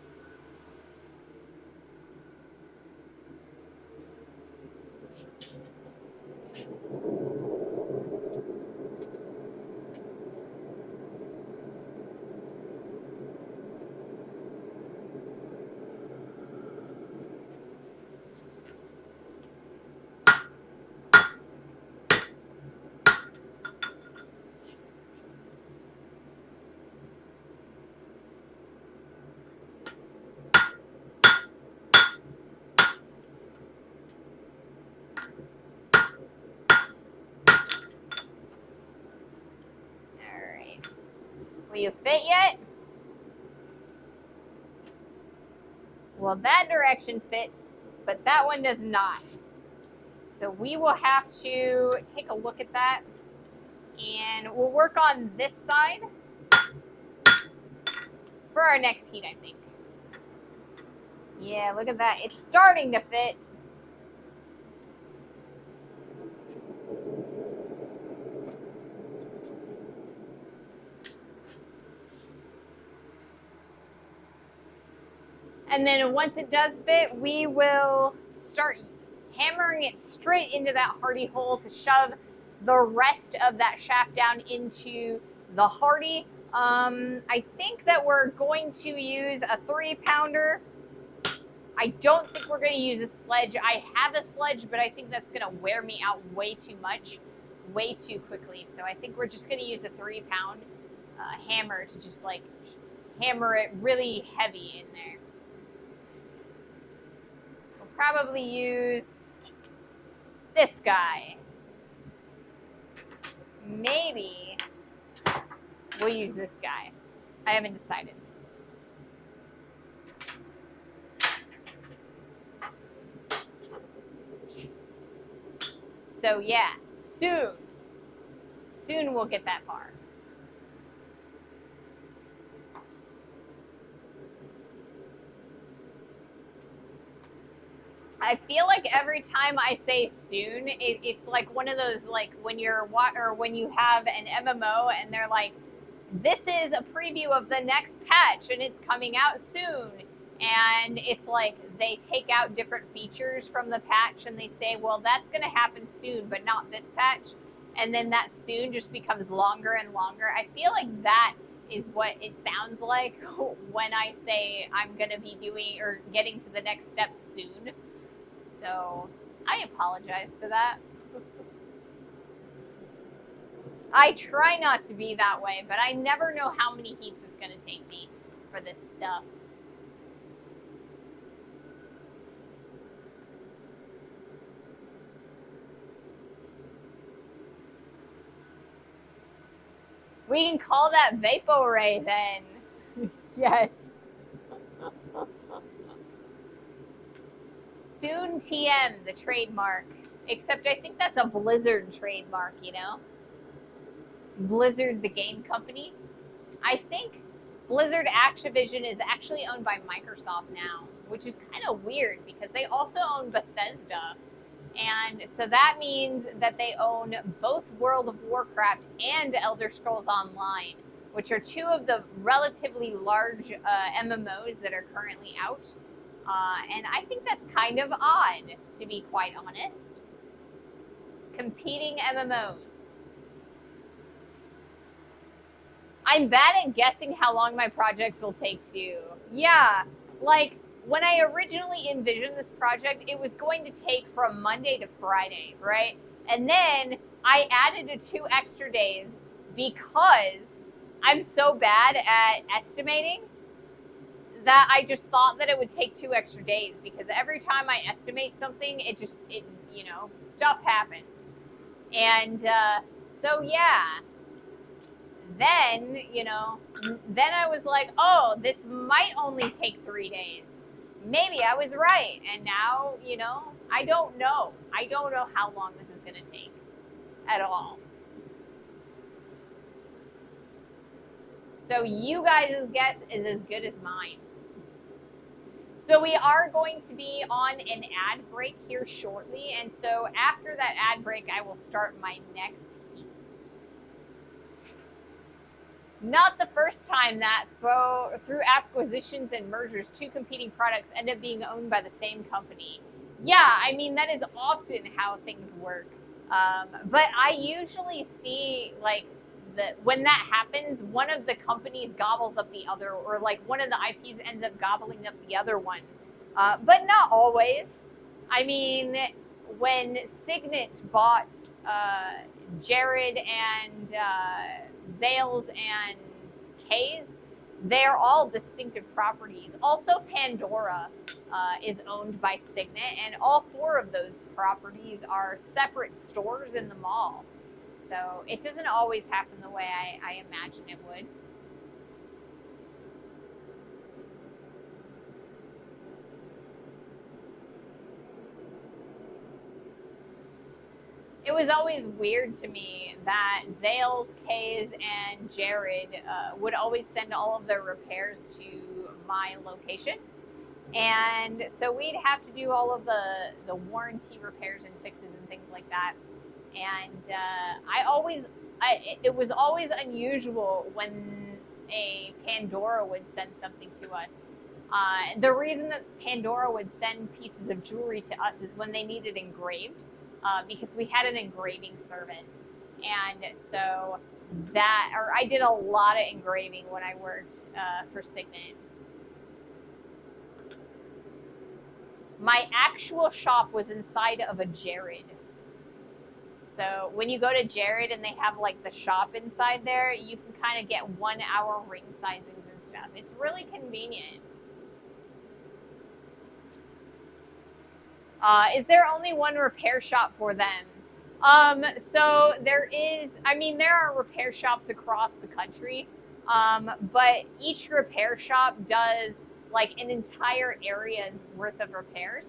Will you fit yet? Well, that direction fits, but that one does not. So we will have to take a look at that, and we'll work on this side for our next heat, I think. Yeah, look at that. It's starting to fit. And then once it does fit, we will start hammering it straight into that hardy hole to shove the rest of that shaft down into the hardy. I think that we're going to use a 3-pounder. I don't think we're going to use a sledge. I have a sledge, but I think that's going to wear me out way too much, way too quickly. So I think we're just going to use a 3-pound hammer to just like hammer it really heavy in there. We'll probably use this guy. Maybe we'll use this guy. I haven't decided. So yeah, soon we'll get that far. I feel like every time I say soon, it's like one of those, like when you're when you have an MMO and they're like, this is a preview of the next patch and it's coming out soon. And it's like they take out different features from the patch and they say, well, that's going to happen soon, but not this patch. And then that soon just becomes longer and longer. I feel like that is what it sounds like when I say I'm going to be doing or getting to the next step soon. So I apologize for that. I try not to be that way, but I never know how many heats it's going to take me for this stuff. We can call that Vapo Ray then. Yes. Soon TM, the trademark. Except I think that's a Blizzard trademark, you know? Blizzard, the game company. I think Blizzard Activision is actually owned by Microsoft now, which is kind of weird because they also own Bethesda. And so that means that they own both World of Warcraft and Elder Scrolls Online, which are two of the relatively large MMOs that are currently out. And I think that's kind of odd, to be quite honest. Competing MMOs. I'm bad at guessing how long my projects will take too. Yeah, like when I originally envisioned this project, it was going to take from Monday to Friday, right? And then I added 2 extra days because I'm so bad at estimating that I just thought that it would take 2 extra days, because every time I estimate something, stuff happens. And so, yeah, then, then I was like, oh, this might only take 3 days. Maybe I was right. And now, I don't know. I don't know how long this is going to take at all. So you guys' guess is as good as mine. So we are going to be on an ad break here shortly. And so after that ad break, I will start my next heat. Not the first time that through acquisitions and mergers, 2 competing products end up being owned by the same company. Yeah, I mean, that is often how things work. But I usually see, like, when that happens, one of the companies gobbles up the other, or like one of the IPs ends up gobbling up the other one. But not always. I mean, when Signet bought Jared and Zales and K's, they're all distinctive properties. Also, Pandora is owned by Signet, and all 4 of those properties are separate stores in the mall. So it doesn't always happen the way I imagine it would. It was always weird to me that Zales, K's, and Jared would always send all of their repairs to my location. And so we'd have to do all of the warranty repairs and fixes and things like that. And it was always unusual when a Pandora would send something to us. The reason that Pandora would send pieces of jewelry to us is when they needed engraved, because we had an engraving service. And so I did a lot of engraving when I worked for Signet. My actual shop was inside of a Jared. So when you go to Jared and they have like the shop inside there, you can kind of get 1 hour ring sizings and stuff. It's really convenient. Is there only one repair shop for them? So there are repair shops across the country, but each repair shop does like an entire area's worth of repairs.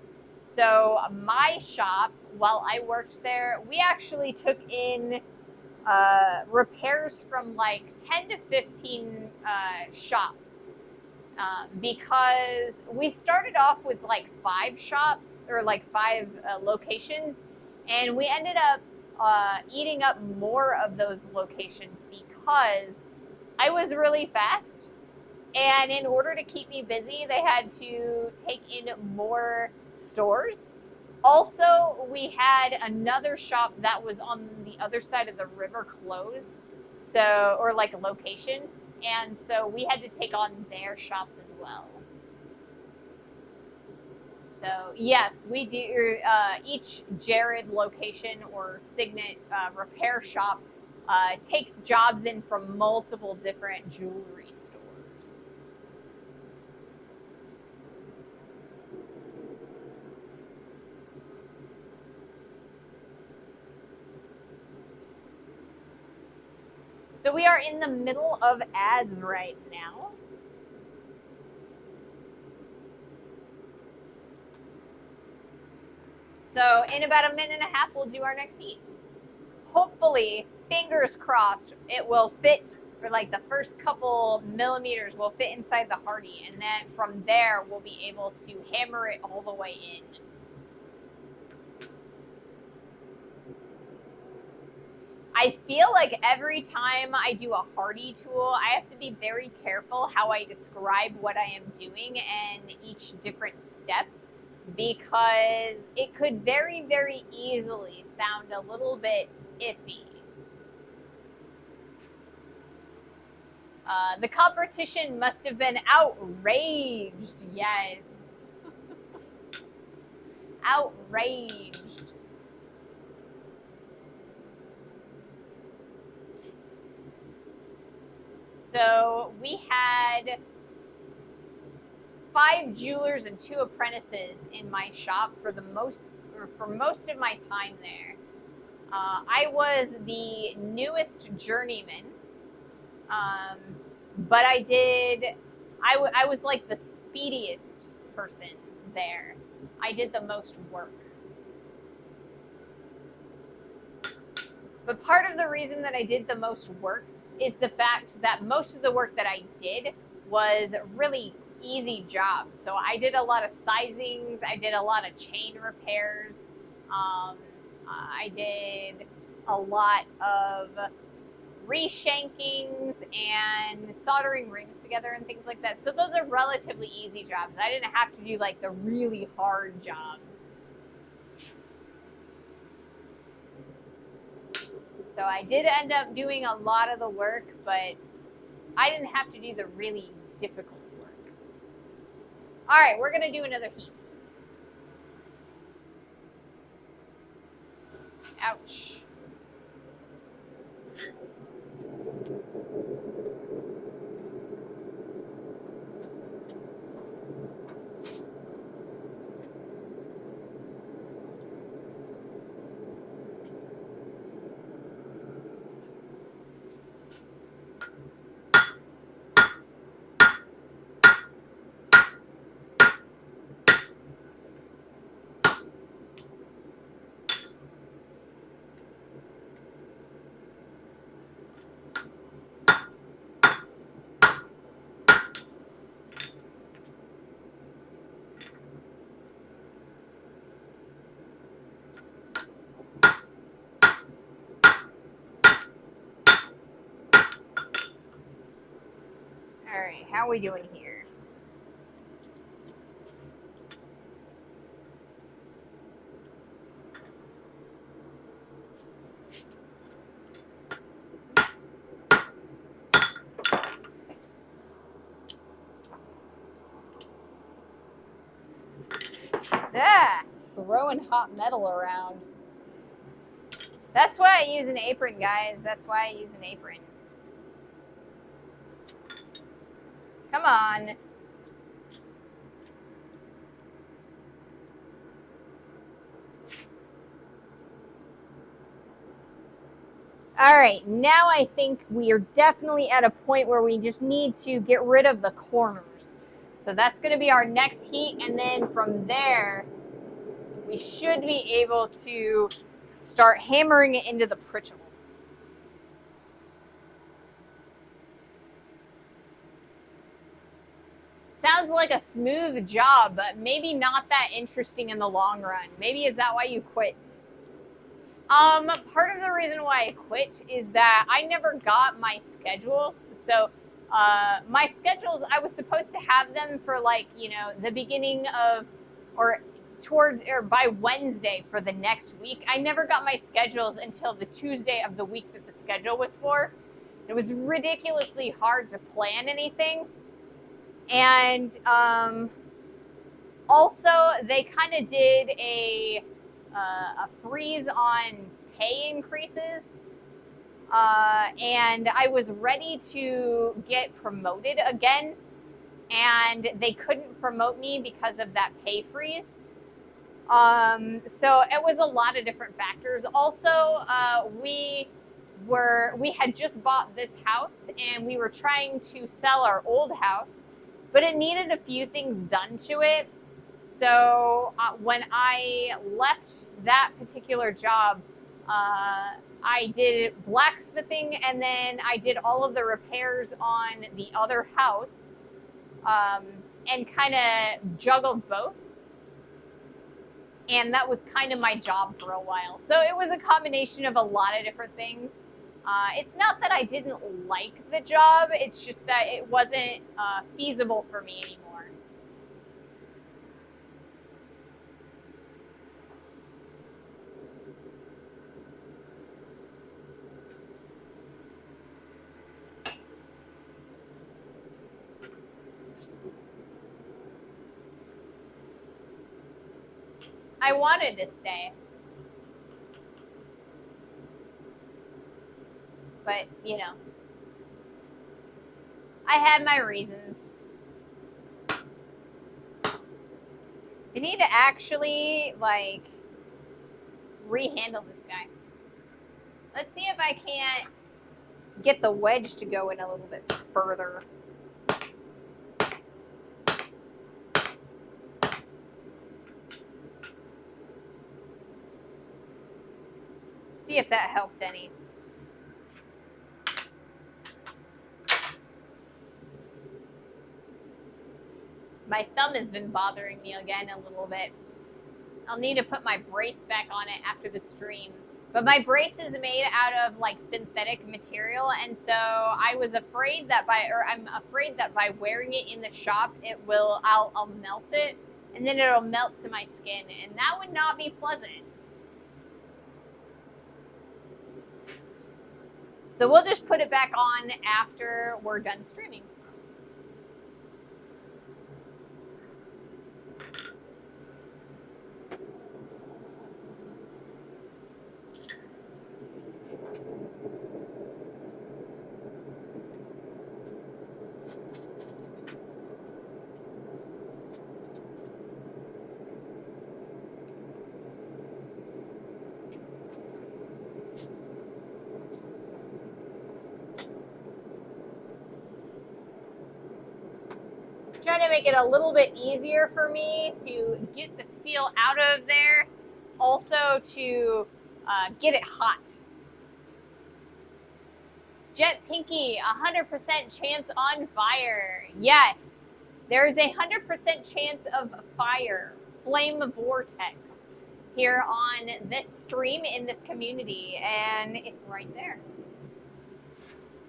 So my shop, while I worked there, we actually took in repairs from like 10 to 15 shops, because we started off with like 5 shops, or like 5 locations, and we ended up eating up more of those locations because I was really fast, and in order to keep me busy, they had to take in more stores. Also, we had another shop that was on the other side of the river close, or like a location, and so we had to take on their shops as well. So yes, we do. Each Jared location or Signet repair shop takes jobs in from multiple different jewelry stores. So we are in the middle of ads right now. So in about a minute and a half, we'll do our next heat. Hopefully, fingers crossed, it will fit, for like the first couple millimeters will fit inside the Hardy, and then from there, we'll be able to hammer it all the way in. I feel like every time I do a Hardy tool, I have to be very careful how I describe what I am doing and each different step, because it could very, very easily sound a little bit iffy. The competition must have been outraged, yes. outraged. So we had 5 jewelers and 2 apprentices in my shop for most of my time there. I was the newest journeyman, but I was like the speediest person there. I did the most work. But part of the reason that I did the most work is the fact that most of the work that I did was really easy jobs. So I did a lot of sizings, I did a lot of chain repairs, I did a lot of reshankings and soldering rings together and things like that. So those are relatively easy jobs. I didn't have to do like the really hard jobs. So I did end up doing a lot of the work, but I didn't have to do the really difficult work. All right, we're gonna do another heat. Ouch. All right, how are we doing here? Ah, throwing hot metal around. That's why I use an apron, guys. That's why I use an apron. Come on. All right, now I think we are definitely at a point where we just need to get rid of the corners. So that's going to be our next heat, and then from there, we should be able to start hammering it into the pritchable. Sounds like a smooth job, but maybe not that interesting in the long run. Maybe is that why you quit? Part of the reason why I quit is that I never got my schedules. So, my schedules, I was supposed to have them for like, the beginning of, or by Wednesday for the next week. I never got my schedules until the Tuesday of the week that the schedule was for. It was ridiculously hard to plan anything. And, also they kind of did a freeze on pay increases, and I was ready to get promoted again, and they couldn't promote me because of that pay freeze. So it was a lot of different factors. Also, we had just bought this house, and we were trying to sell our old house, but it needed a few things done to it. So when I left that particular job, I did blacksmithing, and then I did all of the repairs on the other house, and kind of juggled both. And that was kind of my job for a while. So it was a combination of a lot of different things. It's not that I didn't like the job, it's just that it wasn't feasible for me anymore. I wanted to stay. But, you know, I had my reasons. I need to actually, like, rehandle this guy. Let's see if I can't get the wedge to go in a little bit further. See if that helped any. My thumb has been bothering me again a little bit. I'll need to put my brace back on it after the stream. But my brace is made out of like synthetic material, and so I was afraid that I'm afraid that by wearing it in the shop, I'll melt it, and then it'll melt to my skin, and that would not be pleasant. So we'll just put it back on after we're done streaming. Trying to make it a little bit easier for me to get the steel out of there, also to get it hot. Jet Pinky, 100% chance on fire. Yes, there is a 100% chance of fire, flame vortex, here on this stream in this community, and it's right there.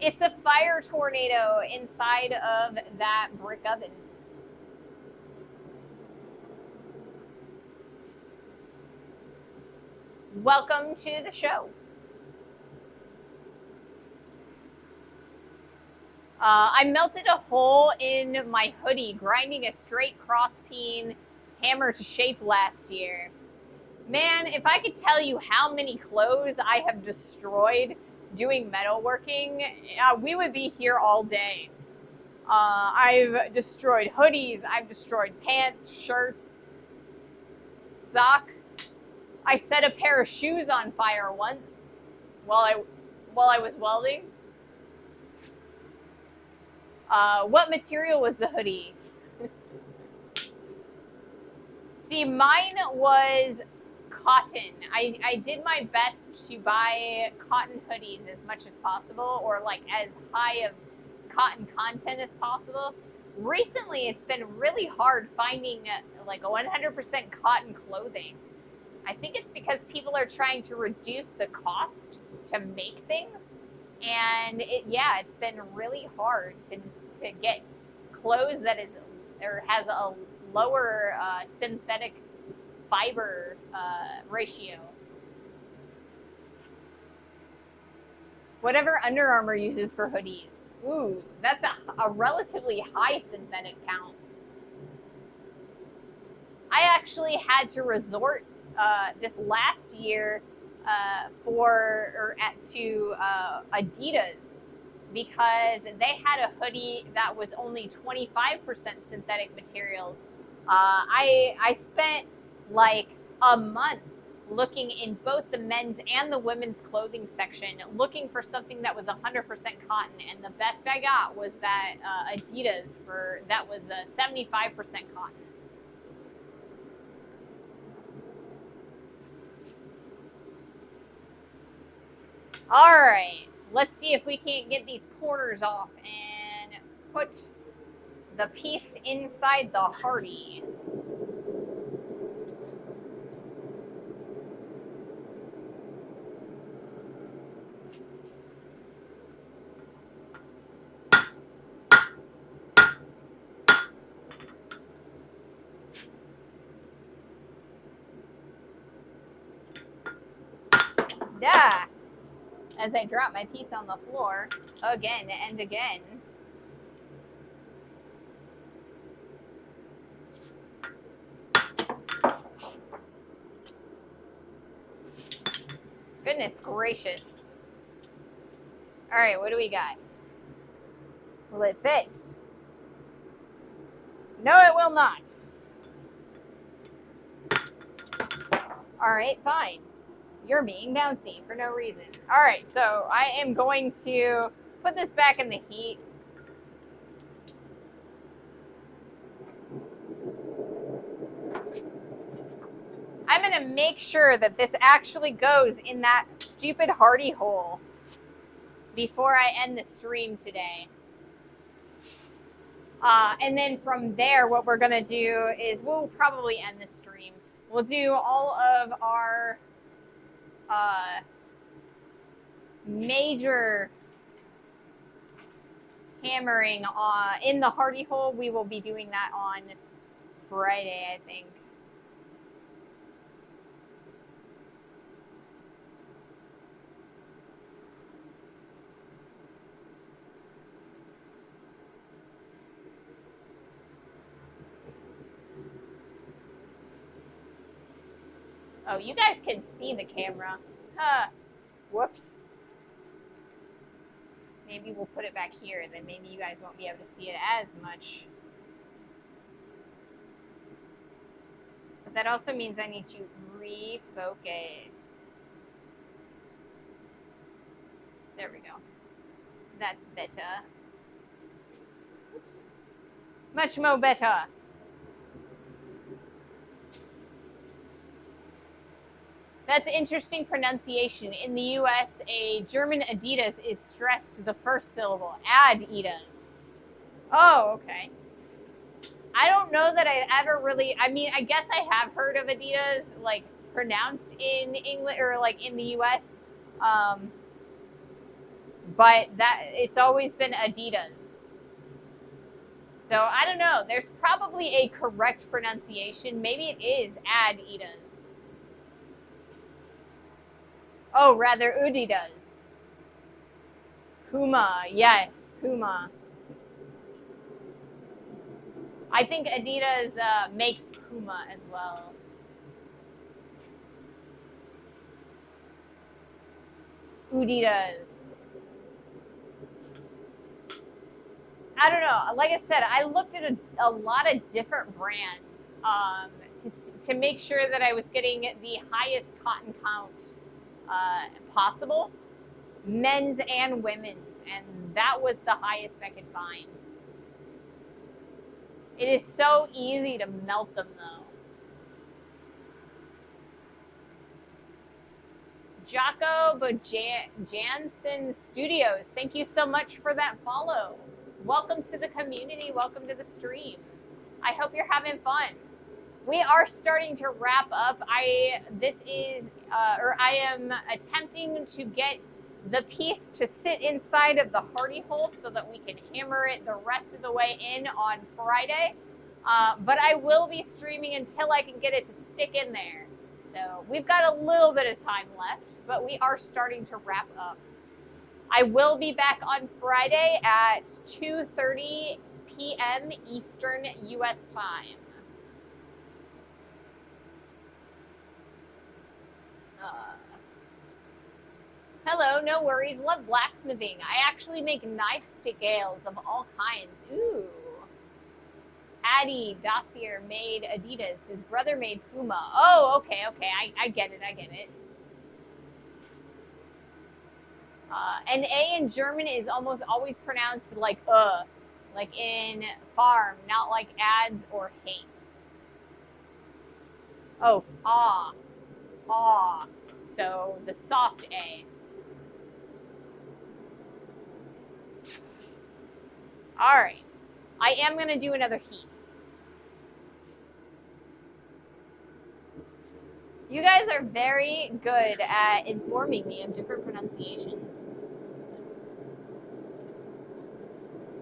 It's a fire tornado inside of that brick oven. Welcome to the show. I melted a hole in my hoodie, grinding a straight cross peen hammer to shape last year. Man, if I could tell you how many clothes I have destroyed doing metalworking, we would be here all day. I've destroyed hoodies, I've destroyed pants, shirts, socks. I set a pair of shoes on fire once while I was welding. What material was the hoodie? See, mine was cotton. I did my best to buy cotton hoodies as much as possible, or like as high of cotton content as possible. Recently, it's been really hard finding like a 100% cotton clothing. I think it's because people are trying to reduce the cost to make things. And it's been really hard to get clothes that has a lower synthetic fiber ratio. Whatever Under Armour uses for hoodies. Ooh, that's a relatively high synthetic count. I actually had to resort this last year to Adidas, because they had a hoodie that was only 25% synthetic materials. I spent like a month looking in both the men's and the women's clothing section, looking for something that was 100% cotton, and the best I got was that Adidas that was 75% cotton. All right, let's see if we can't get these corners off and put the piece inside the hardy. Yeah. As I drop my piece on the floor again and again. Goodness gracious. All right, what do we got? Will it fit? No, it will not. All right, fine. You're being bouncy for no reason. All right, so I am going to put this back in the heat. I'm going to make sure that this actually goes in that stupid hardy hole before I end the stream today. And then from there, what we're going to do is we'll probably end the stream. We'll do all of our major hammering in the hardy hole. We will be doing that on Friday, I think. Oh, you guys can see the camera. Huh. Whoops. Maybe we'll put it back here, then maybe you guys won't be able to see it as much. But that also means I need to refocus. There we go. That's better. Oops. Much more better. That's interesting pronunciation. In the US, a German Adidas is stressed the first syllable. Adidas. Oh, okay. I don't know that I ever really, I mean, I guess I have heard of Adidas, like, pronounced in England, or, like, in the US. But that, it's always been Adidas. So, I don't know. There's probably a correct pronunciation. Maybe it is Adidas. Oh, rather Adidas. Puma, yes, Puma. I think Adidas makes Puma as well. Adidas. I don't know. Like I said, I looked at a lot of different brands to make sure that I was getting the highest cotton count possible, men's and women's, and that was the highest I could find. It is so easy to melt them, though. Jocko Jansen Studios, thank you so much for that follow. Welcome to the community. Welcome to the stream. I hope you're having fun. We are starting to wrap up. I am attempting to get the piece to sit inside of the hardy hole so that we can hammer it the rest of the way in on Friday. But I will be streaming until I can get it to stick in there. So we've got a little bit of time left, but we are starting to wrap up. I will be back on Friday at 2:30 p.m. Eastern U.S. time. Hello, no worries. Love blacksmithing. I actually make knife scales of all kinds. Ooh. Addy Dossier made Adidas. His brother made Puma. Oh, okay. I get it. An A in German is almost always pronounced like in farm, not like ads or hate. Oh, ah. So the soft A. All right. I am going to do another heat. You guys are very good at informing me of different pronunciations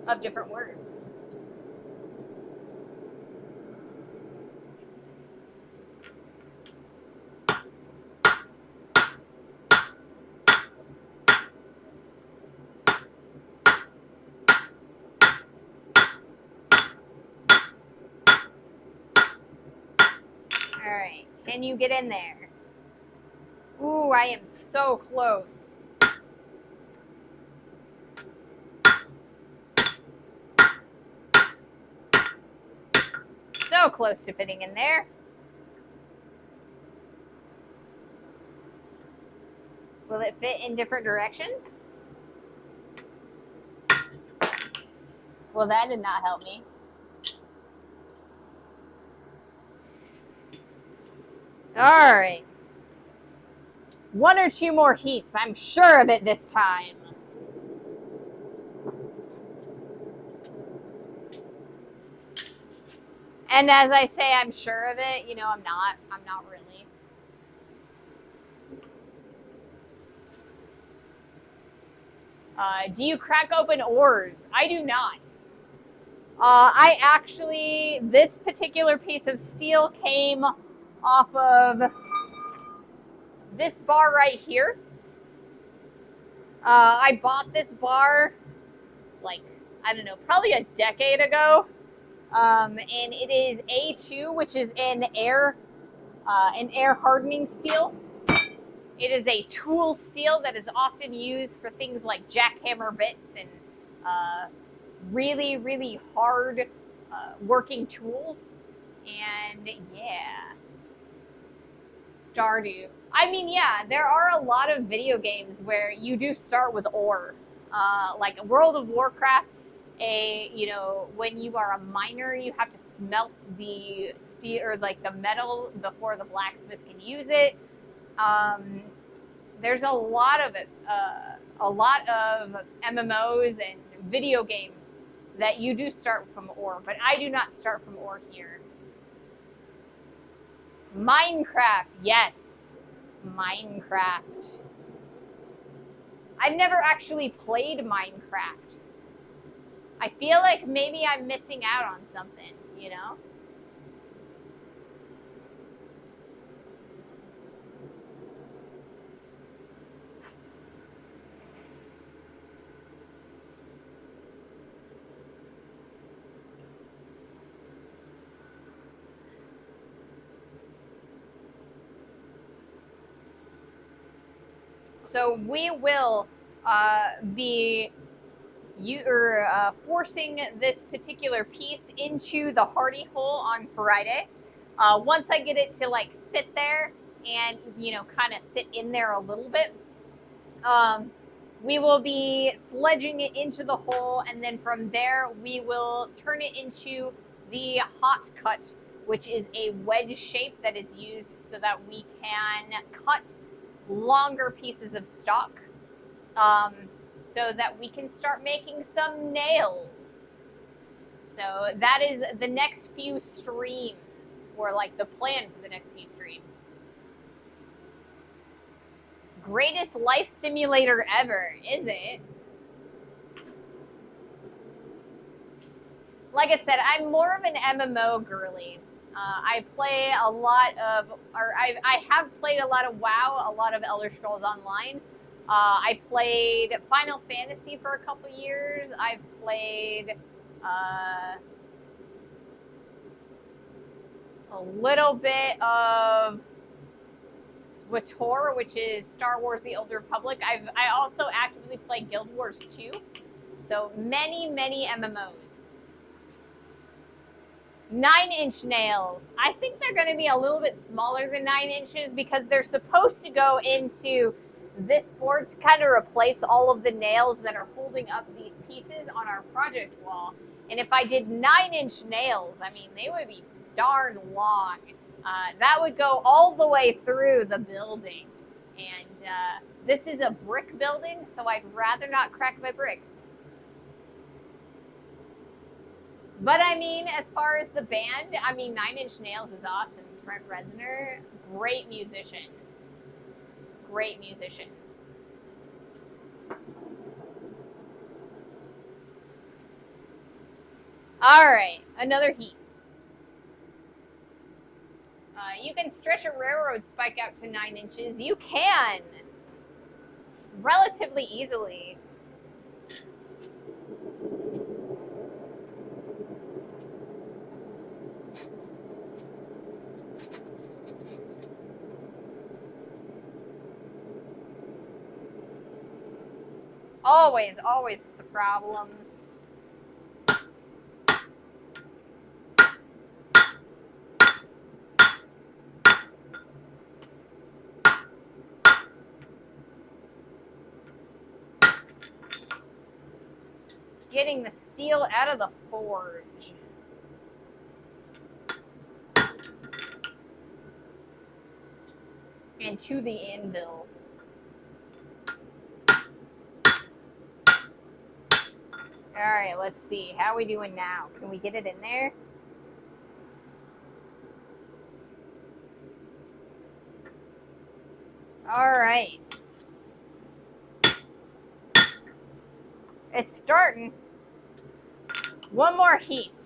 of different words. All right, can you get in there? Ooh. Ooh, I am so close. So close to fitting in there. Will it fit in different directions? Well, that did not help me. All right. 1 or 2 more heats. I'm sure of it this time. And as I say, I'm sure of it, you know, I'm not really. Do you crack open ores? I do not. I actually, this particular piece of steel came off of this bar right here. I bought this bar, like, I don't know, probably a decade ago. And it is A2, which is an air hardening steel. It is a tool steel that is often used for things like jackhammer bits and really, really hard working tools. And yeah, Stardew. I mean, yeah, there are a lot of video games where you do start with ore. Like World of Warcraft, when you are a miner, you have to smelt the steel or like the metal before the blacksmith can use it. There's a lot of MMOs and video games that you do start from ore, but I do not start from ore here. Minecraft, yes. Minecraft. I've never actually played Minecraft. I feel like maybe I'm missing out on something, you know? So we will be forcing this particular piece into the hardy hole on Friday. Once I get it to like sit there and kind of sit in there a little bit, we will be sledging it into the hole, and then from there we will turn it into the hot cut, which is a wedge shape that is used so that we can cut longer pieces of stock, so that we can start making some nails. So that is the next few streams, or like the plan for the next few streams. Greatest life simulator ever, is it? Like I said, I'm more of an MMO girly. I play a lot of, or I have played a lot of WoW, a lot of Elder Scrolls Online. I played Final Fantasy for a couple years. I've played a little bit of SWTOR, which is Star Wars: The Old Republic. I also actively play Guild Wars 2. So many, many MMOs. 9-inch nails. I think they're going to be a little bit smaller than 9 inches because they're supposed to go into this board to kind of replace all of the nails that are holding up these pieces on our project wall. And if I did 9-inch nails, I mean, they would be darn long. That would go all the way through the building. And this is a brick building, so I'd rather not crack my bricks. But I mean, as far as the band, I mean, 9-inch nails is awesome. Trent Reznor, great musician. Great musician. All right, another heat. You can stretch a railroad spike out to 9 inches. You can. Relatively easily. Always the problems. Getting the steel out of the forge. And to the anvil. Alright, let's see. How are we doing now? Can we get it in there? Alright. It's starting. One more heat.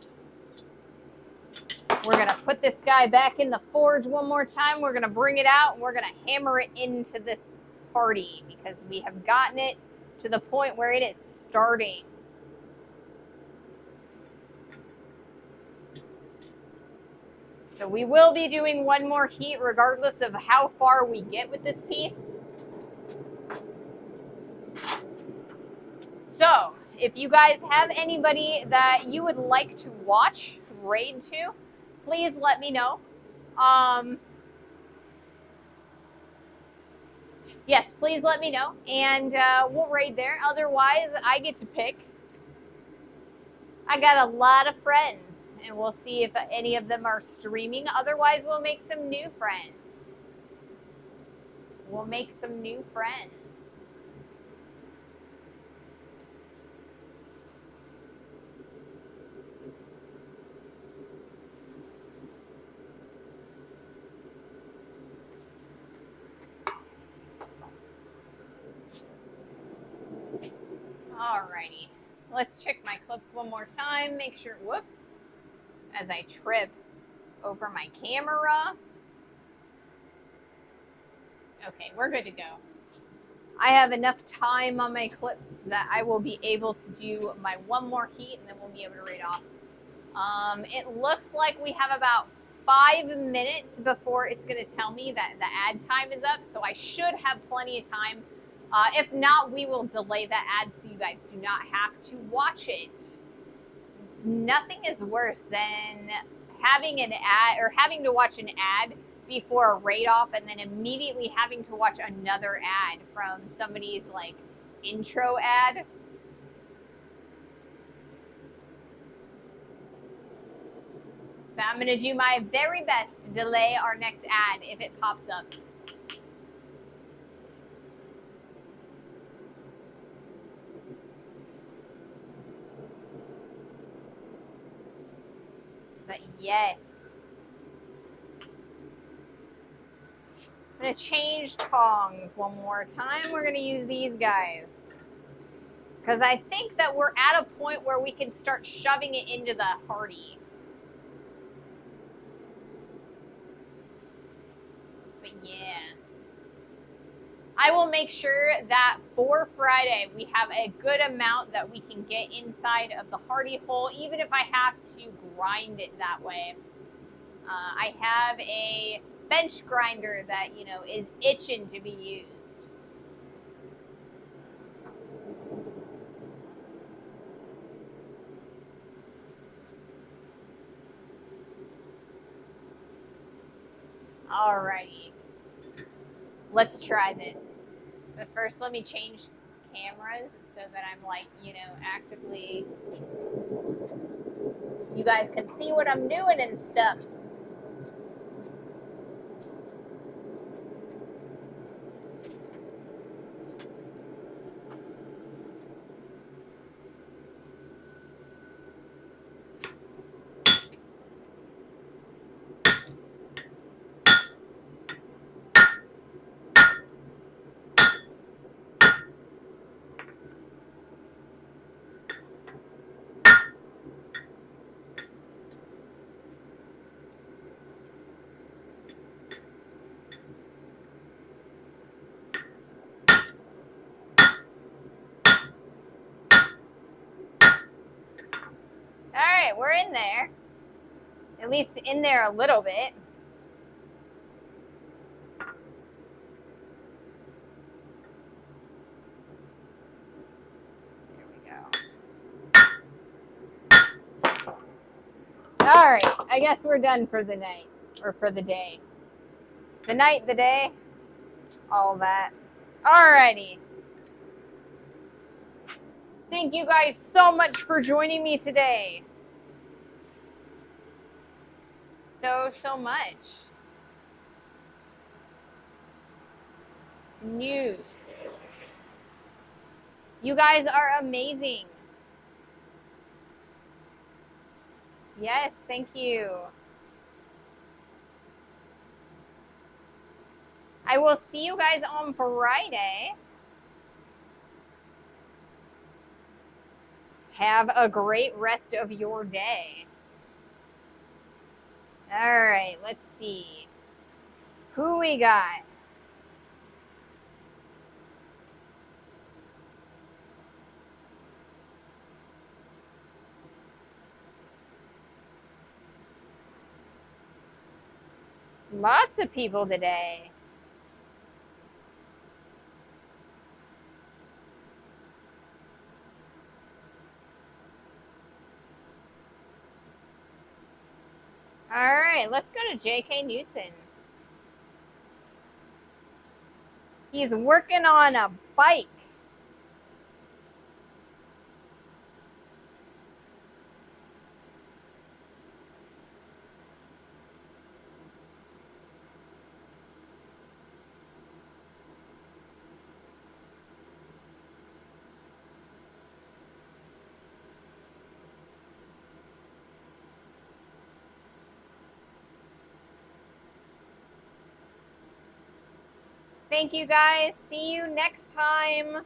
We're going to put this guy back in the forge one more time. We're going to bring it out and we're going to hammer it into this party because we have gotten it to the point where it is starting. So we will be doing one more heat regardless of how far we get with this piece. So if you guys have anybody that you would like to watch raid to, please let me know. Yes, please let me know, and we'll raid there. Otherwise, I get to pick. I got a lot of friends, and we'll see if any of them are streaming. Otherwise, we'll make some new friends. We'll make some new friends. Alrighty, let's check my clips one more time. Make sure, whoops, as I trip over my camera. Okay, we're good to go. I have enough time on my clips that I will be able to do my one more heat and then we'll be able to raid off. It looks like we have about 5 minutes before it's going to tell me that the ad time is up, so I should have plenty of time. If not, we will delay that ad so you guys do not have to watch it. Nothing is worse than having an ad or having to watch an ad before a raid off and then immediately having to watch another ad from somebody's like intro ad. So I'm going to do my very best to delay our next ad if it pops up. But yes. I'm going to change tongs one more time. We're going to use these guys. Because I think that we're at a point where we can start shoving it into the hardy. But yeah. I will make sure that for Friday we have a good amount that we can get inside of the hardy hole, even if I have to grind it that way. I have a bench grinder that, you know, is itching to be used. Alrighty. Let's try this. So first let me change cameras so that I'm like, you know, actively, you guys can see what I'm doing and stuff. Alright, we're in there. At least in there a little bit. All right, I guess we're done for the night, or for the day. The night, the day, all that. Alrighty. Thank you guys so much for joining me today. So much. Snooze. You guys are amazing. Yes, thank you. I will see you guys on Friday. Have a great rest of your day. All right, let's see. Who we got? Lots of people today. All right, let's go to J.K. Newton. He's working on a bike. Thank you guys. See you next time.